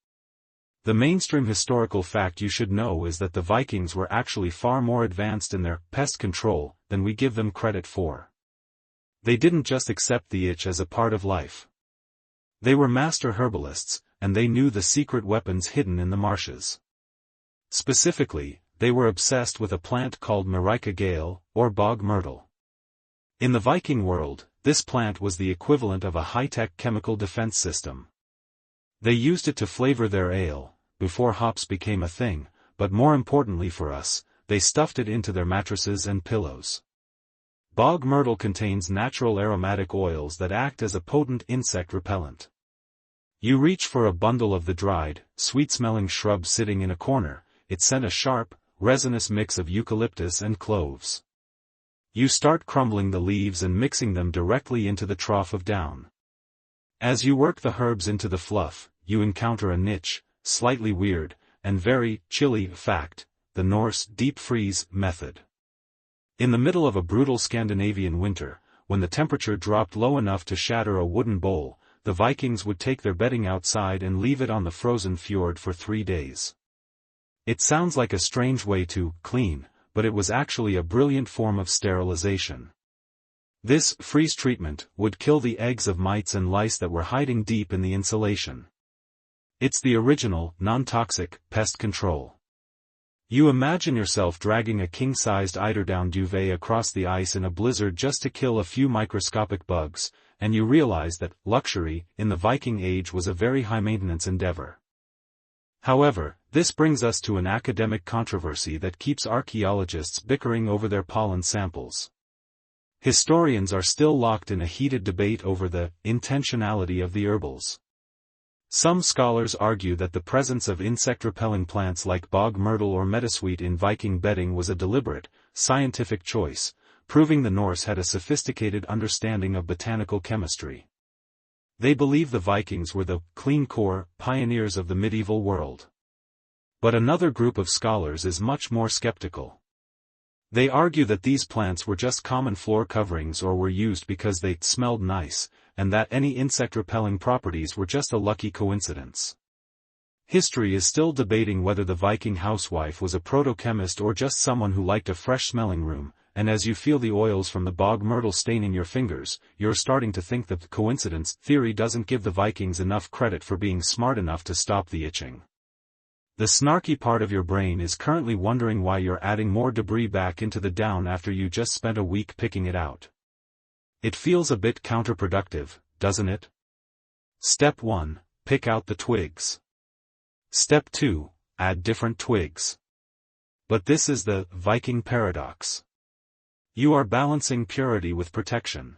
The mainstream historical fact you should know is that the Vikings were actually far more advanced in their pest control than we give them credit for. They didn't just accept the itch as a part of life. They were master herbalists, and they knew the secret weapons hidden in the marshes. Specifically, they were obsessed with a plant called Marica gale, or bog myrtle. In the Viking world, this plant was the equivalent of a high-tech chemical defense system. They used it to flavor their ale, before hops became a thing, but more importantly for us, they stuffed it into their mattresses and pillows. Bog myrtle contains natural aromatic oils that act as a potent insect repellent. You reach for a bundle of the dried, sweet-smelling shrub sitting in a corner. It sent a sharp, resinous mix of eucalyptus and cloves. You start crumbling the leaves and mixing them directly into the trough of down. As you work the herbs into the fluff, you encounter a niche, slightly weird, and very chilly fact, the Norse deep freeze method. In the middle of a brutal Scandinavian winter, when the temperature dropped low enough to shatter a wooden bowl, the Vikings would take their bedding outside and leave it on the frozen fjord for 3 days. It sounds like a strange way to clean, but it was actually a brilliant form of sterilization. This freeze treatment would kill the eggs of mites and lice that were hiding deep in the insulation. It's the original, non-toxic, pest control. You imagine yourself dragging a king-sized eiderdown duvet across the ice in a blizzard just to kill a few microscopic bugs, and you realize that luxury, in the Viking Age, was a very high-maintenance endeavor. However, this brings us to an academic controversy that keeps archaeologists bickering over their pollen samples. Historians are still locked in a heated debate over the intentionality of the herbals. Some scholars argue that the presence of insect-repelling plants like bog myrtle or meadowsweet in Viking bedding was a deliberate, scientific choice, proving the Norse had a sophisticated understanding of botanical chemistry. They believe the Vikings were the clean core pioneers of the medieval world. But another group of scholars is much more skeptical. They argue that these plants were just common floor coverings or were used because they smelled nice, and that any insect-repelling properties were just a lucky coincidence. History is still debating whether the Viking housewife was a proto-chemist or just someone who liked a fresh-smelling room, and as you feel the oils from the bog myrtle staining your fingers, you're starting to think that the coincidence theory doesn't give the Vikings enough credit for being smart enough to stop the itching. The snarky part of your brain is currently wondering why you're adding more debris back into the down after you just spent a week picking it out. It feels a bit counterproductive, doesn't it? Step 1, pick out the twigs. Step 2, add different twigs. But this is the Viking paradox. You are balancing purity with protection.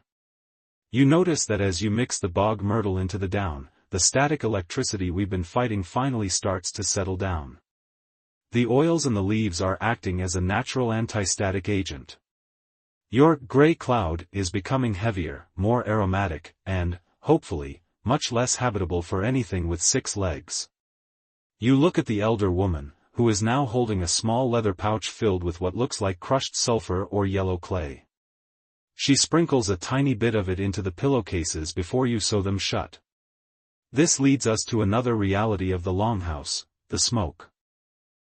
You notice that as you mix the bog myrtle into the down, the static electricity we've been fighting finally starts to settle down. The oils and the leaves are acting as a natural anti-static agent. Your gray cloud is becoming heavier, more aromatic, and, hopefully, much less habitable for anything with 6 legs. You look at the elder woman, who is now holding a small leather pouch filled with what looks like crushed sulfur or yellow clay. She sprinkles a tiny bit of it into the pillowcases before you sew them shut. This leads us to another reality of the longhouse, the smoke.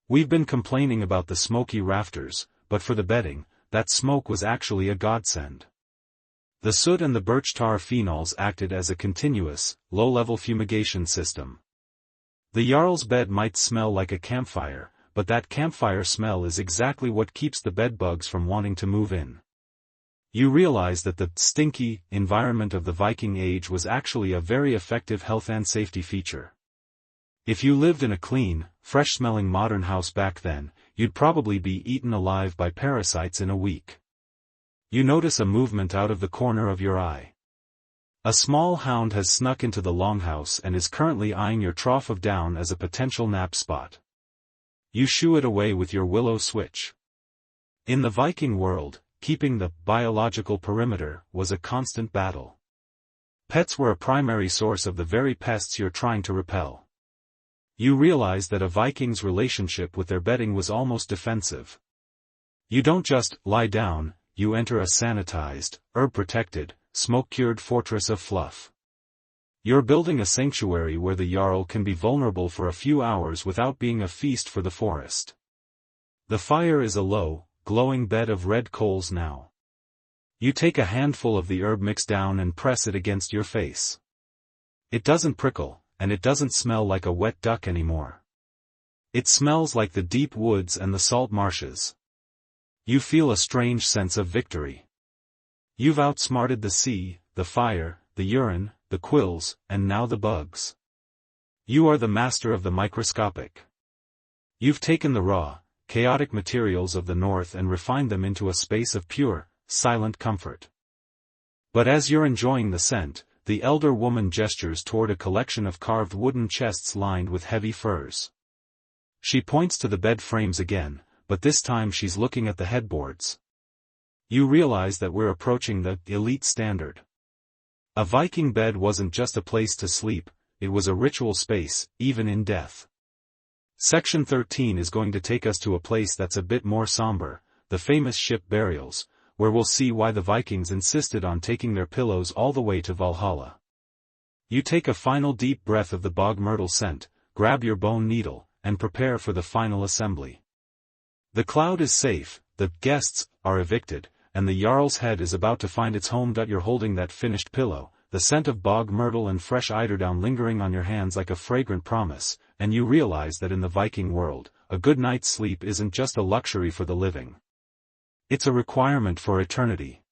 We've been complaining about the smoky rafters, but for the bedding, that smoke was actually a godsend. The soot and the birch tar phenols acted as a continuous, low-level fumigation system. The Jarl's bed might smell like a campfire, but that campfire smell is exactly what keeps the bedbugs from wanting to move in. You realize that the stinky environment of the Viking Age was actually a very effective health and safety feature. If you lived in a clean, fresh-smelling modern house back then, you'd probably be eaten alive by parasites in a week. You notice a movement out of the corner of your eye. A small hound has snuck into the longhouse and is currently eyeing your trough of down as a potential nap spot. You shoo it away with your willow switch. In the Viking world, keeping the biological perimeter was a constant battle. Pets were a primary source of the very pests you're trying to repel. You realize that a Viking's relationship with their bedding was almost defensive. You don't just lie down, you enter a sanitized, herb-protected, smoke-cured fortress of fluff. You're building a sanctuary where the Jarl can be vulnerable for a few hours without being a feast for the forest. The fire is a low, glowing bed of red coals now. You take a handful of the herb mix down and press it against your face. It doesn't prickle, and it doesn't smell like a wet duck anymore. It smells like the deep woods and the salt marshes. You feel a strange sense of victory. You've outsmarted the sea, the fire, the urine, the quills, and now the bugs. You are the master of the microscopic. You've taken the raw, chaotic materials of the north and refined them into a space of pure, silent comfort. But as you're enjoying the scent, the elder woman gestures toward a collection of carved wooden chests lined with heavy furs. She points to the bed frames again, but this time she's looking at the headboards. You realize that we're approaching the elite standard. A Viking bed wasn't just a place to sleep, it was a ritual space, even in death. Section 13 is going to take us to a place that's a bit more somber, the famous ship burials, where we'll see why the Vikings insisted on taking their pillows all the way to Valhalla. You take a final deep breath of the bog myrtle scent, grab your bone needle, and prepare for the final assembly. The cloud is safe, the guests are evicted, and the Jarl's head is about to find its home. You're holding that finished pillow, the scent of bog myrtle and fresh eiderdown lingering on your hands like a fragrant promise, and you realize that in the Viking world, a good night's sleep isn't just a luxury for the living. It's a requirement for eternity.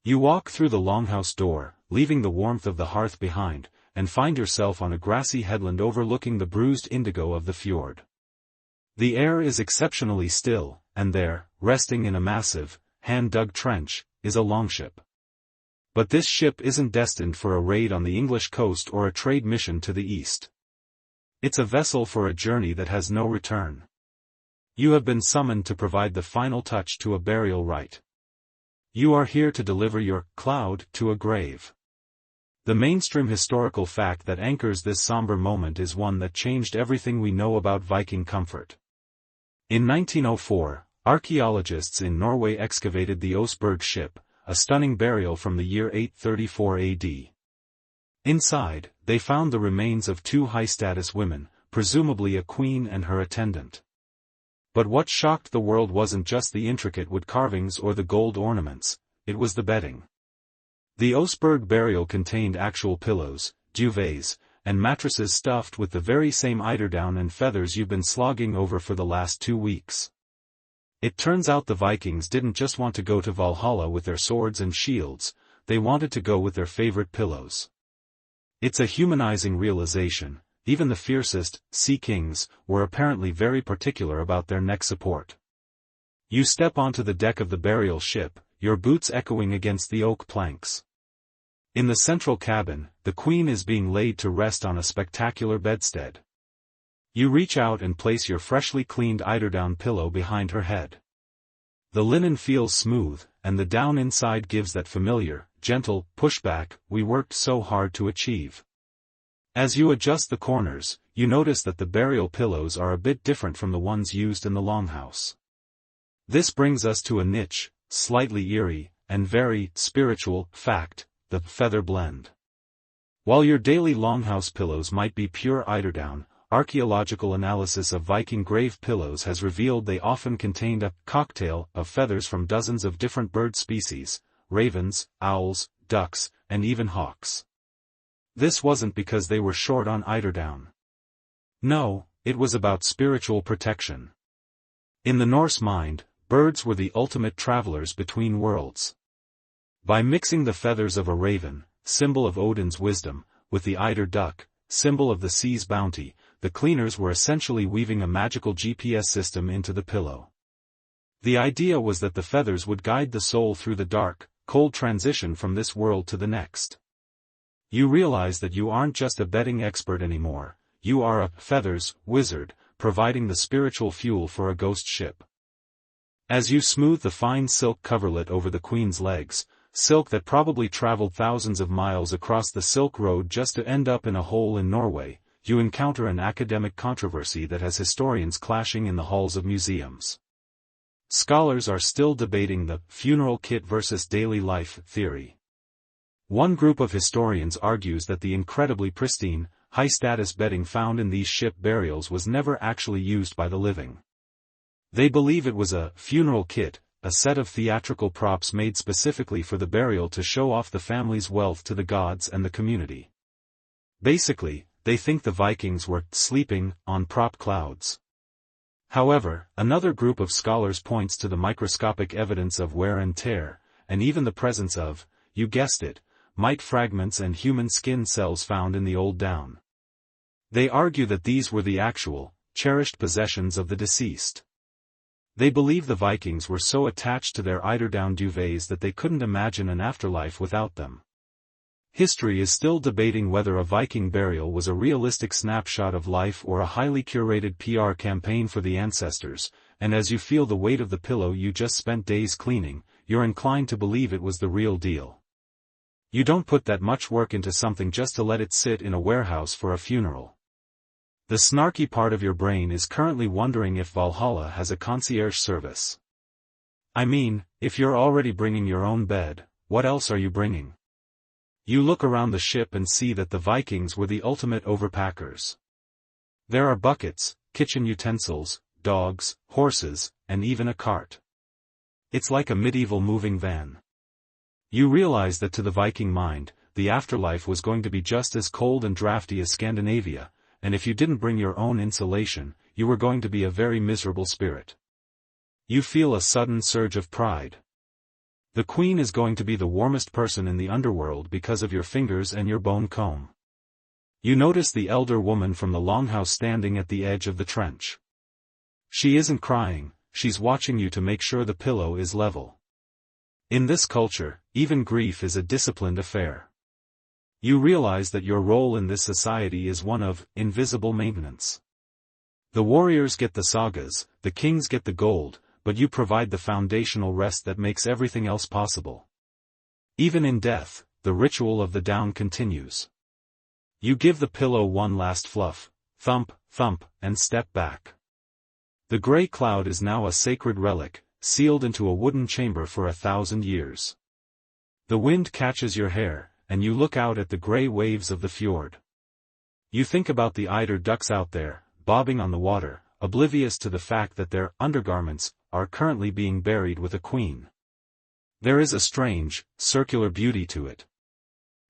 You walk through the longhouse door, leaving the warmth of the hearth behind, and find yourself on a grassy headland overlooking the bruised indigo of the fjord. The air is exceptionally still, and there, resting in a massive, hand-dug trench, is a longship. But this ship isn't destined for a raid on the English coast or a trade mission to the east. It's a vessel for a journey that has no return. You have been summoned to provide the final touch to a burial rite. You are here to deliver your cloud to a grave. The mainstream historical fact that anchors this somber moment is one that changed everything we know about Viking comfort. In 1904, archaeologists in Norway excavated the Oseberg ship, a stunning burial from the year 834 AD. Inside, they found the remains of two high-status women, presumably a queen and her attendant. But what shocked the world wasn't just the intricate wood carvings or the gold ornaments, it was the bedding. The Oseberg burial contained actual pillows, duvets, and mattresses stuffed with the very same eiderdown and feathers you've been slogging over for the last 2 weeks. It turns out the Vikings didn't just want to go to Valhalla with their swords and shields, they wanted to go with their favorite pillows. It's a humanizing realization. Even the fiercest sea kings were apparently very particular about their neck support. You step onto the deck of the burial ship, your boots echoing against the oak planks. In the central cabin, the queen is being laid to rest on a spectacular bedstead. You reach out and place your freshly cleaned eiderdown pillow behind her head. The linen feels smooth, and the down inside gives that familiar, gentle pushback we worked so hard to achieve. As you adjust the corners, you notice that the burial pillows are a bit different from the ones used in the longhouse. This brings us to a niche, slightly eerie, and very spiritual fact, the feather blend. While your daily longhouse pillows might be pure eiderdown, archaeological analysis of Viking grave pillows has revealed they often contained a cocktail of feathers from dozens of different bird species, ravens, owls, ducks, and even hawks. This wasn't because they were short on eiderdown. No, it was about spiritual protection. In the Norse mind, birds were the ultimate travelers between worlds. By mixing the feathers of a raven, symbol of Odin's wisdom, with the eider duck, symbol of the sea's bounty, the cleaners were essentially weaving a magical GPS system into the pillow. The idea was that the feathers would guide the soul through the dark, cold transition from this world to the next. You realize that you aren't just a bedding expert anymore, you are a feathers wizard, providing the spiritual fuel for a ghost ship. As you smooth the fine silk coverlet over the queen's legs, silk that probably traveled thousands of miles across the Silk Road just to end up in a hole in Norway, you encounter an academic controversy that has historians clashing in the halls of museums. Scholars are still debating the funeral kit versus daily life theory. One group of historians argues that the incredibly pristine, high-status bedding found in these ship burials was never actually used by the living. They believe it was a funeral kit, a set of theatrical props made specifically for the burial to show off the family's wealth to the gods and the community. Basically, they think the Vikings were sleeping on prop clouds. However, another group of scholars points to the microscopic evidence of wear and tear, and even the presence of, you guessed it, mite fragments and human skin cells found in the old down. They argue that these were the actual, cherished possessions of the deceased. They believe the Vikings were so attached to their eiderdown duvets that they couldn't imagine an afterlife without them. History is still debating whether a Viking burial was a realistic snapshot of life or a highly curated PR campaign for the ancestors, and as you feel the weight of the pillow you just spent days cleaning, you're inclined to believe it was the real deal. You don't put that much work into something just to let it sit in a warehouse for a funeral. The snarky part of your brain is currently wondering if Valhalla has a concierge service. I mean, if you're already bringing your own bed, what else are you bringing? You look around the ship and see that the Vikings were the ultimate overpackers. There are buckets, kitchen utensils, dogs, horses, and even a cart. It's like a medieval moving van. You realize that to the Viking mind, the afterlife was going to be just as cold and drafty as Scandinavia, and if you didn't bring your own insulation, you were going to be a very miserable spirit. You feel a sudden surge of pride. The queen is going to be the warmest person in the underworld because of your fingers and your bone comb. You notice the elder woman from the longhouse standing at the edge of the trench. She isn't crying, she's watching you to make sure the pillow is level. In this culture, even grief is a disciplined affair. You realize that your role in this society is one of invisible maintenance. The warriors get the sagas, the kings get the gold, but you provide the foundational rest that makes everything else possible. Even in death, the ritual of the down continues. You give the pillow one last fluff, thump, thump, and step back. The gray cloud is now a sacred relic, sealed into a wooden chamber for 1,000 years. The wind catches your hair, and you look out at the gray waves of the fjord. You think about the eider ducks out there, bobbing on the water, oblivious to the fact that their undergarments are currently being buried with a queen. There is a strange, circular beauty to it.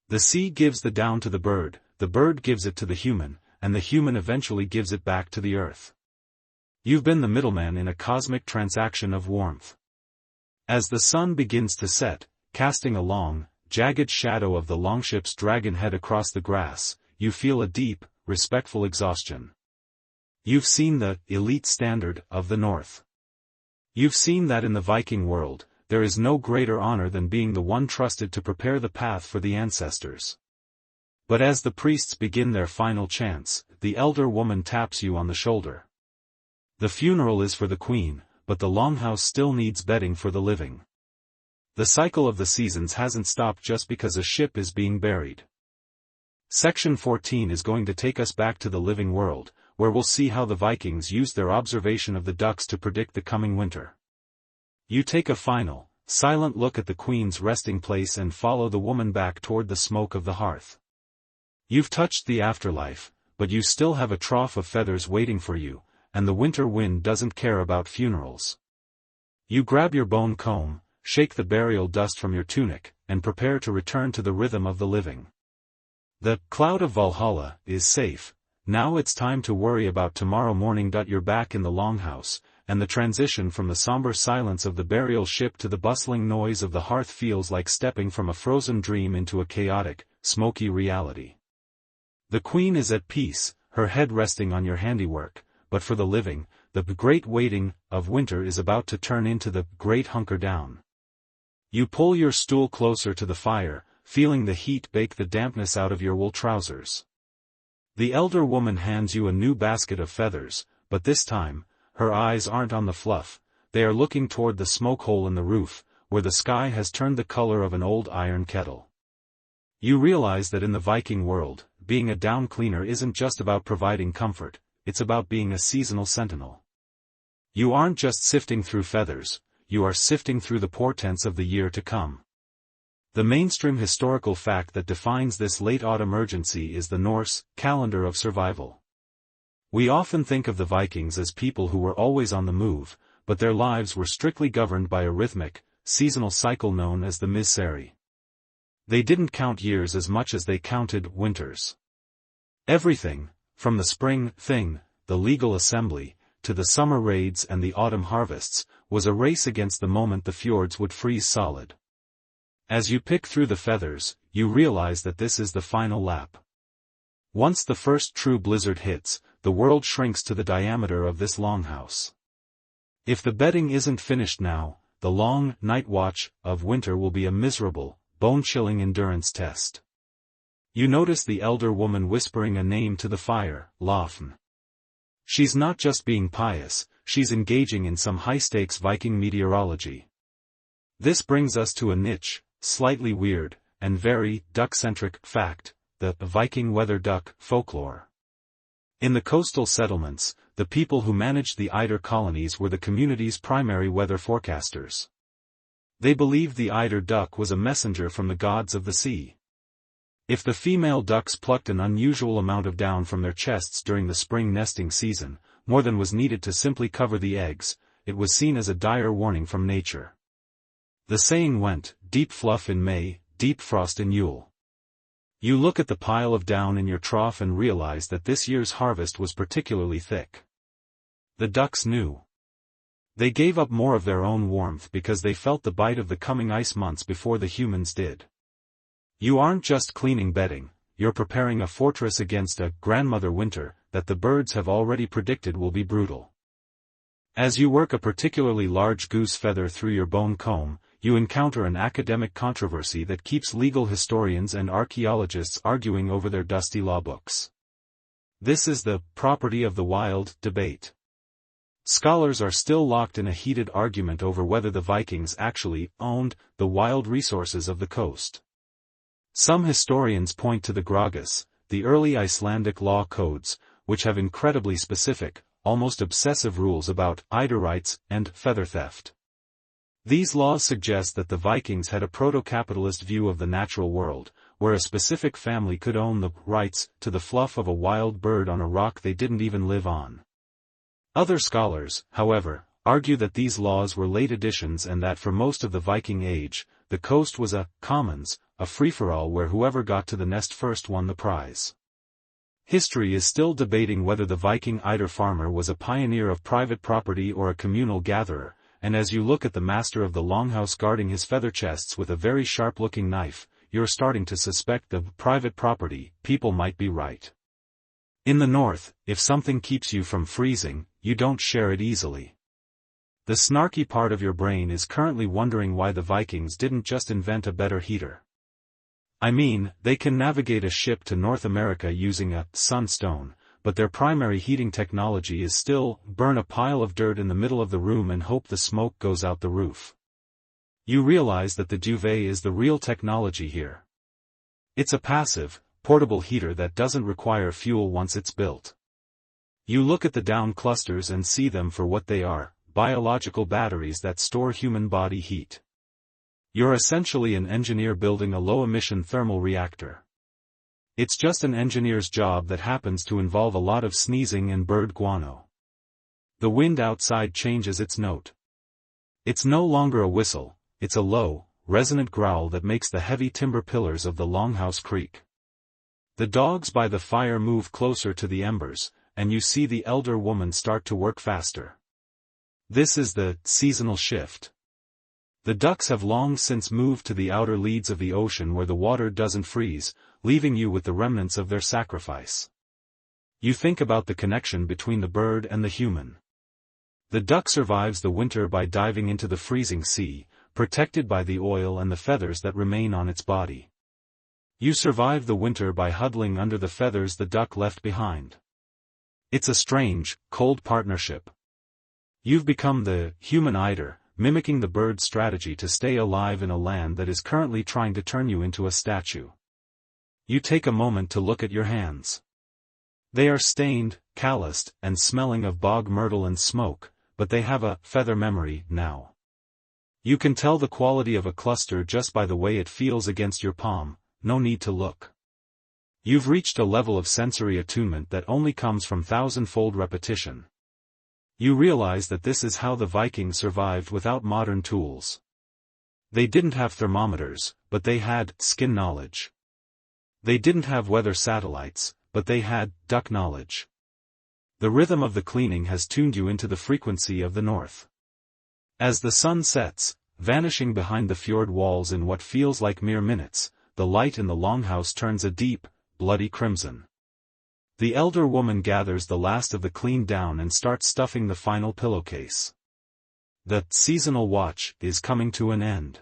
The sea gives the down to the bird gives it to the human, and the human eventually gives it back to the earth. You've been the middleman in a cosmic transaction of warmth. As the sun begins to set, casting a long, jagged shadow of the longship's dragon head across the grass, you feel a deep, respectful exhaustion. You've seen the elite standard of the North. You've seen that in the Viking world, there is no greater honor than being the one trusted to prepare the path for the ancestors. But as the priests begin their final chants, the elder woman taps you on the shoulder. The funeral is for the queen, but the longhouse still needs bedding for the living. The cycle of the seasons hasn't stopped just because a ship is being buried. Section 14 is going to take us back to the living world, where we'll see how the Vikings used their observation of the ducks to predict the coming winter. You take a final, silent look at the queen's resting place and follow the woman back toward the smoke of the hearth. You've touched the afterlife, but you still have a trough of feathers waiting for you, and the winter wind doesn't care about funerals. You grab your bone comb, shake the burial dust from your tunic, and prepare to return to the rhythm of the living. The cloud of Valhalla is safe. Now it's time to worry about tomorrow morning. You're back in the longhouse, and the transition from the somber silence of the burial ship to the bustling noise of the hearth feels like stepping from a frozen dream into a chaotic, smoky reality. The queen is at peace, her head resting on your handiwork, but for the living, the great waiting of winter is about to turn into the great hunker down. You pull your stool closer to the fire, feeling the heat bake the dampness out of your wool trousers. The elder woman hands you a new basket of feathers, but this time, her eyes aren't on the fluff, they are looking toward the smoke hole in the roof, where the sky has turned the color of an old iron kettle. You realize that in the Viking world, being a down cleaner isn't just about providing comfort, it's about being a seasonal sentinel. You aren't just sifting through feathers, you are sifting through the portents of the year to come. The mainstream historical fact that defines this late autumn urgency is the Norse calendar of survival. We often think of the Vikings as people who were always on the move, but their lives were strictly governed by a rhythmic, seasonal cycle known as the Misseri. They didn't count years as much as they counted winters. Everything, from the spring thing, the legal assembly, to the summer raids and the autumn harvests, was a race against the moment the fjords would freeze solid. As you pick through the feathers, you realize that this is the final lap. Once the first true blizzard hits, the world shrinks to the diameter of this longhouse. If the bedding isn't finished now, the long night watch of winter will be a miserable, bone-chilling endurance test. You notice the elder woman whispering a name to the fire, Lofn. She's not just being pious, she's engaging in some high-stakes Viking meteorology. This brings us to a niche, slightly weird, and very duck-centric fact, the Viking weather duck folklore. In the coastal settlements, the people who managed the eider colonies were the community's primary weather forecasters. They believed the eider duck was a messenger from the gods of the sea. If the female ducks plucked an unusual amount of down from their chests during the spring nesting season, more than was needed to simply cover the eggs, it was seen as a dire warning from nature. The saying went, deep fluff in May, deep frost in Yule. You look at the pile of down in your trough and realize that this year's harvest was particularly thick. The ducks knew. They gave up more of their own warmth because they felt the bite of the coming ice months before the humans did. You aren't just cleaning bedding, you're preparing a fortress against a grandmother winter that the birds have already predicted will be brutal. As you work a particularly large goose feather through your bone comb, you encounter an academic controversy that keeps legal historians and archaeologists arguing over their dusty law books. This is the property of the wild debate. Scholars are still locked in a heated argument over whether the Vikings actually owned the wild resources of the coast. Some historians point to the Gragas, the early Icelandic law codes, which have incredibly specific, almost obsessive rules about eider rights and feather theft. These laws suggest that the Vikings had a proto-capitalist view of the natural world, where a specific family could own the rights to the fluff of a wild bird on a rock they didn't even live on. Other scholars, however, argue that these laws were late additions and that for most of the Viking Age, the coast was a commons, a free-for-all where whoever got to the nest first won the prize. History is still debating whether the Viking eider farmer was a pioneer of private property or a communal gatherer, and as you look at the master of the longhouse guarding his feather chests with a very sharp-looking knife, you're starting to suspect the private property people might be right. In the north, if something keeps you from freezing, you don't share it easily. The snarky part of your brain is currently wondering why the Vikings didn't just invent a better heater. I mean, they can navigate a ship to North America using a sunstone, but their primary heating technology is still burn a pile of dirt in the middle of the room and hope the smoke goes out the roof. You realize that the duvet is the real technology here. It's a passive, portable heater that doesn't require fuel once it's built. You look at the down clusters and see them for what they are, biological batteries that store human body heat. You're essentially an engineer building a low-emission thermal reactor. It's just an engineer's job that happens to involve a lot of sneezing and bird guano. The wind outside changes its note. It's no longer a whistle, it's a low, resonant growl that makes the heavy timber pillars of the longhouse creak. The dogs by the fire move closer to the embers, and you see the elder woman start to work faster. This is the seasonal shift. The ducks have long since moved to the outer leads of the ocean where the water doesn't freeze, leaving you with the remnants of their sacrifice. You think about the connection between the bird and the human. The duck survives the winter by diving into the freezing sea, protected by the oil and the feathers that remain on its body. You survive the winter by huddling under the feathers the duck left behind. It's a strange, cold partnership. You've become the human eider, mimicking the bird's strategy to stay alive in a land that is currently trying to turn you into a statue. You take a moment to look at your hands. They are stained, calloused, and smelling of bog myrtle and smoke, but they have a feather memory now. You can tell the quality of a cluster just by the way it feels against your palm. No need to look. You've reached a level of sensory attunement that only comes from thousand-fold repetition. You realize that this is how the Vikings survived without modern tools. They didn't have thermometers, but they had skin knowledge. They didn't have weather satellites, but they had duck knowledge. The rhythm of the cleaning has tuned you into the frequency of the north. As the sun sets, vanishing behind the fjord walls in what feels like mere minutes, the light in the longhouse turns a deep, bloody crimson. The elder woman gathers the last of the clean down and starts stuffing the final pillowcase. The seasonal watch is coming to an end.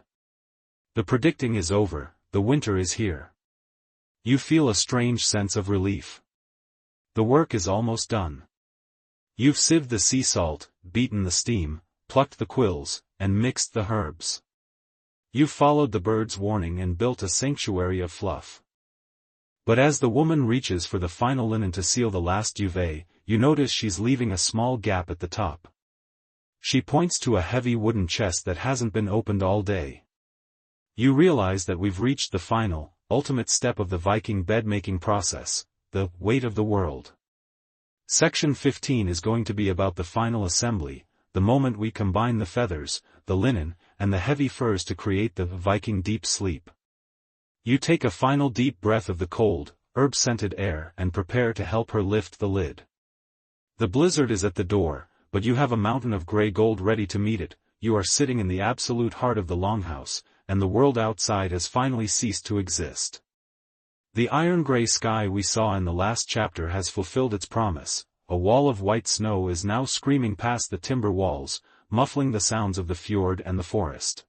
The predicting is over, the winter is here. You feel a strange sense of relief. The work is almost done. You've sieved the sea salt, beaten the steam, plucked the quills, and mixed the herbs. You've followed the bird's warning and built a sanctuary of fluff. But as the woman reaches for the final linen to seal the last duvet, you notice she's leaving a small gap at the top. She points to a heavy wooden chest that hasn't been opened all day. You realize that we've reached the final, ultimate step of the Viking bed-making process, the weight of the world. Section 15 is going to be about the final assembly, the moment we combine the feathers, the linen, and the heavy furs to create the Viking deep sleep. You take a final deep breath of the cold, herb-scented air and prepare to help her lift the lid. The blizzard is at the door, but you have a mountain of grey gold ready to meet it. You are sitting in the absolute heart of the longhouse, and the world outside has finally ceased to exist. The iron-grey sky we saw in the last chapter has fulfilled its promise. A wall of white snow is now screaming past the timber walls, muffling the sounds of the fjord and the forest.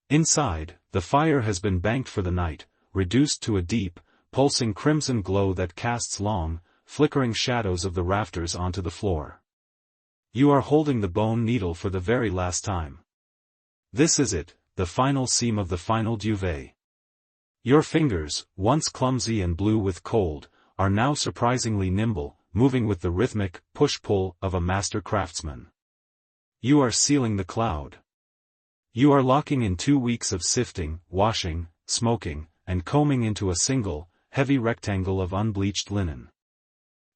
Inside, the fire has been banked for the night, reduced to a deep, pulsing crimson glow that casts long, flickering shadows of the rafters onto the floor. You are holding the bone needle for the very last time. This is it, the final seam of the final duvet. Your fingers, once clumsy and blue with cold, are now surprisingly nimble, moving with the rhythmic push-pull of a master craftsman. You are sealing the cloud. You are locking in 2 weeks of sifting, washing, smoking, and combing into a single, heavy rectangle of unbleached linen.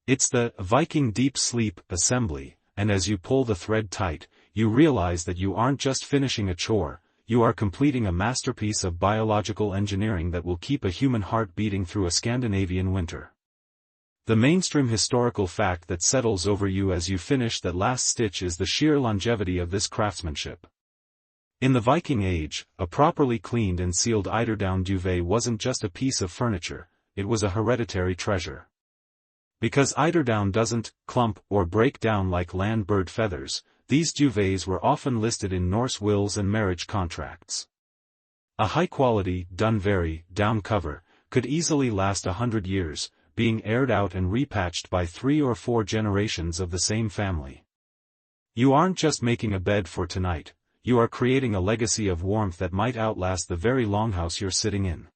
It's the Viking deep sleep assembly, and as you pull the thread tight, you realize that you aren't just finishing a chore, you are completing a masterpiece of biological engineering that will keep a human heart beating through a Scandinavian winter. The mainstream historical fact that settles over you as you finish that last stitch is the sheer longevity of this craftsmanship. In the Viking Age, a properly cleaned and sealed eiderdown duvet wasn't just a piece of furniture, it was a hereditary treasure. Because eiderdown doesn't clump or break down like land bird feathers, these duvets were often listed in Norse wills and marriage contracts. A high-quality, Dunvery, down cover, could easily last 100 years, being aired out and repatched by 3 or 4 generations of the same family. You aren't just making a bed for tonight, you are creating a legacy of warmth that might outlast the very longhouse you're sitting in.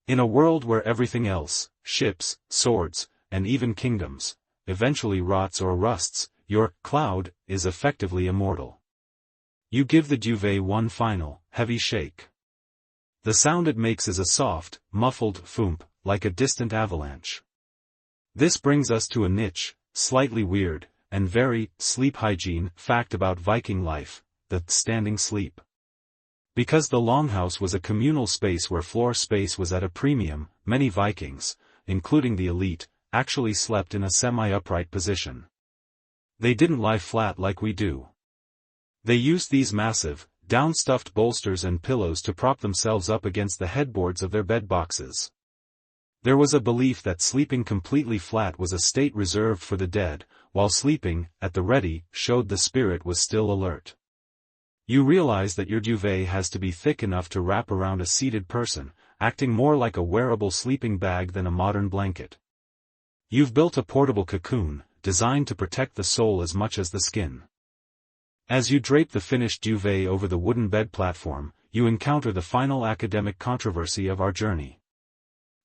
In a world where everything else, ships, swords, and even kingdoms, eventually rots or rusts, your cloud is effectively immortal. You give the duvet one final, heavy shake. The sound it makes is a soft, muffled thump, like a distant avalanche. This brings us to a niche, slightly weird, and very sleep hygiene fact about Viking life, the standing sleep. Because the longhouse was a communal space where floor space was at a premium, many Vikings, including the elite, actually slept in a semi-upright position. They didn't lie flat like we do. They used these massive, down-stuffed bolsters and pillows to prop themselves up against the headboards of their bed boxes. There was a belief that sleeping completely flat was a state reserved for the dead, while sleeping, at the ready, showed the spirit was still alert. You realize that your duvet has to be thick enough to wrap around a seated person, acting more like a wearable sleeping bag than a modern blanket. You've built a portable cocoon, designed to protect the soul as much as the skin. As you drape the finished duvet over the wooden bed platform, you encounter the final academic controversy of our journey.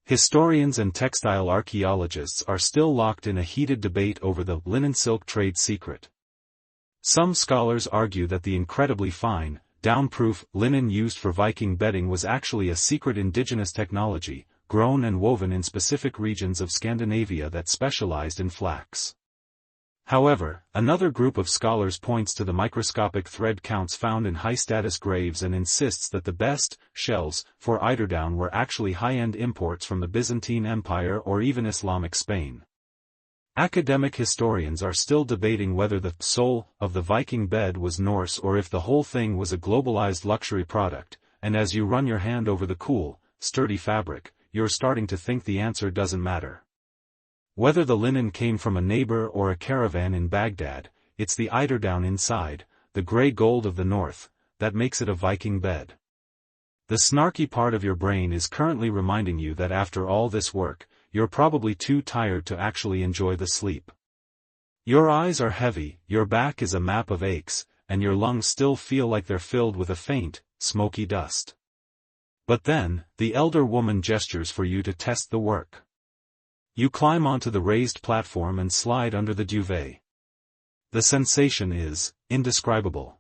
Historians and textile archaeologists are still locked in a heated debate over the linen-silk trade secret. Some scholars argue that the incredibly fine, down-proof linen used for Viking bedding was actually a secret indigenous technology, grown and woven in specific regions of Scandinavia that specialized in flax. However, another group of scholars points to the microscopic thread counts found in high-status graves and insists that the best shells for eiderdown were actually high-end imports from the Byzantine Empire or even Islamic Spain. Academic historians are still debating whether the soul of the Viking bed was Norse or if the whole thing was a globalized luxury product, and as you run your hand over the cool, sturdy fabric, you're starting to think the answer doesn't matter. Whether the linen came from a neighbor or a caravan in Baghdad, it's the eiderdown inside, the grey gold of the north, that makes it a Viking bed. The snarky part of your brain is currently reminding you that after all this work, you're probably too tired to actually enjoy the sleep. Your eyes are heavy, your back is a map of aches, and your lungs still feel like they're filled with a faint, smoky dust. But then, the elder woman gestures for you to test the work. You climb onto the raised platform and slide under the duvet. The sensation is indescribable.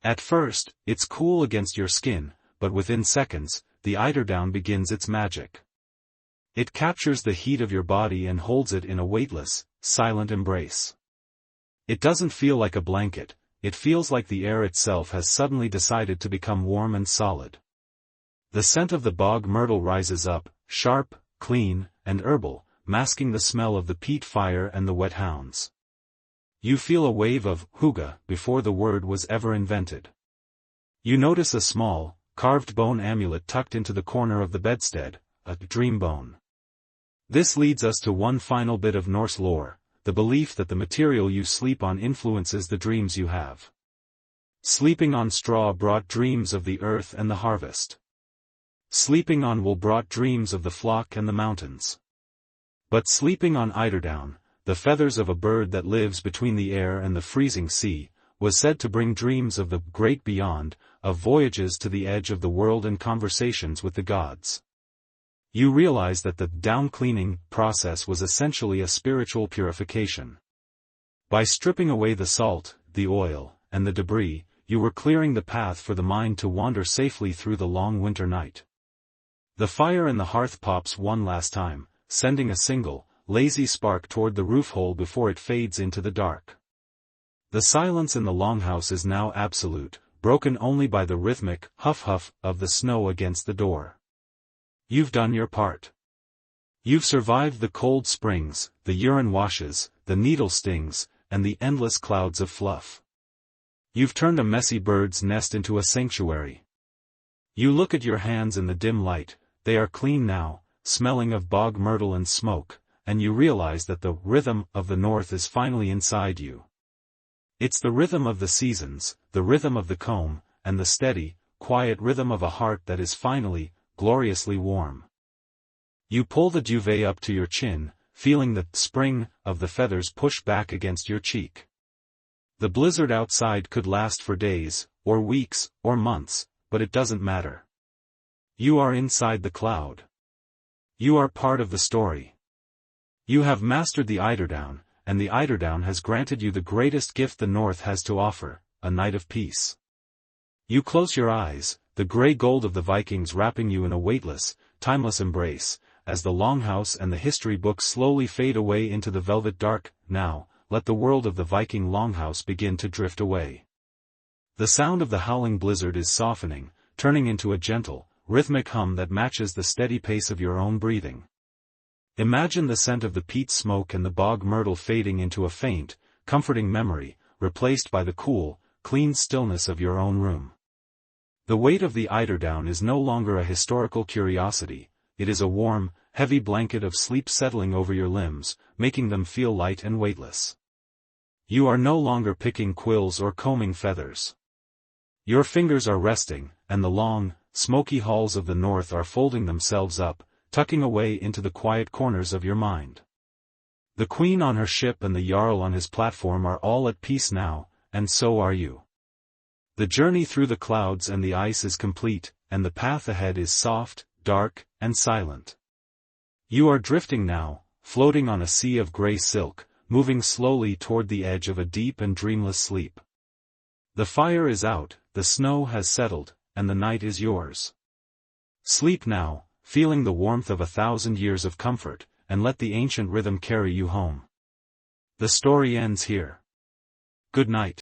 At first, it's cool against your skin, but within seconds, the eiderdown begins its magic. It captures the heat of your body and holds it in a weightless, silent embrace. It doesn't feel like a blanket, it feels like the air itself has suddenly decided to become warm and solid. The scent of the bog myrtle rises up, sharp, clean, and herbal, masking the smell of the peat fire and the wet hounds. You feel a wave of hygge before the word was ever invented. You notice a small, carved bone amulet tucked into the corner of the bedstead, a dream bone. This leads us to one final bit of Norse lore, the belief that the material you sleep on influences the dreams you have. Sleeping on straw brought dreams of the earth and the harvest. Sleeping on wool brought dreams of the flock and the mountains. But sleeping on eiderdown, the feathers of a bird that lives between the air and the freezing sea, was said to bring dreams of the great beyond, of voyages to the edge of the world and conversations with the gods. You realize that the down-cleaning process was essentially a spiritual purification. By stripping away the salt, the oil, and the debris, you were clearing the path for the mind to wander safely through the long winter night. The fire in the hearth pops one last time, sending a single, lazy spark toward the roof hole before it fades into the dark. The silence in the longhouse is now absolute, broken only by the rhythmic huff-huff of the snow against the door. You've done your part. You've survived the cold springs, the urine washes, the needle stings, and the endless clouds of fluff. You've turned a messy bird's nest into a sanctuary. You look at your hands in the dim light, they are clean now, smelling of bog myrtle and smoke, and you realize that the rhythm of the north is finally inside you. It's the rhythm of the seasons, the rhythm of the comb, and the steady, quiet rhythm of a heart that is finally, gloriously warm. You pull the duvet up to your chin, feeling the spring of the feathers push back against your cheek. The blizzard outside could last for days, or weeks, or months, but it doesn't matter. You are inside the cloud. You are part of the story. You have mastered the eiderdown, and the eiderdown has granted you the greatest gift the north has to offer, a night of peace. You close your eyes, the grey gold of the Vikings wrapping you in a weightless, timeless embrace, as the longhouse and the history books slowly fade away into the velvet dark. Now, let the world of the Viking longhouse begin to drift away. The sound of the howling blizzard is softening, turning into a gentle, rhythmic hum that matches the steady pace of your own breathing. Imagine the scent of the peat smoke and the bog myrtle fading into a faint, comforting memory, replaced by the cool, clean stillness of your own room. The weight of the eiderdown is no longer a historical curiosity, it is a warm, heavy blanket of sleep settling over your limbs, making them feel light and weightless. You are no longer picking quills or combing feathers. Your fingers are resting, and the long, smoky halls of the north are folding themselves up, tucking away into the quiet corners of your mind. The queen on her ship and the jarl on his platform are all at peace now, and so are you. The journey through the clouds and the ice is complete, and the path ahead is soft, dark, and silent. You are drifting now, floating on a sea of grey silk, moving slowly toward the edge of a deep and dreamless sleep. The fire is out, the snow has settled, and the night is yours. Sleep now, feeling the warmth of 1,000 years of comfort, and let the ancient rhythm carry you home. The story ends here. Good night.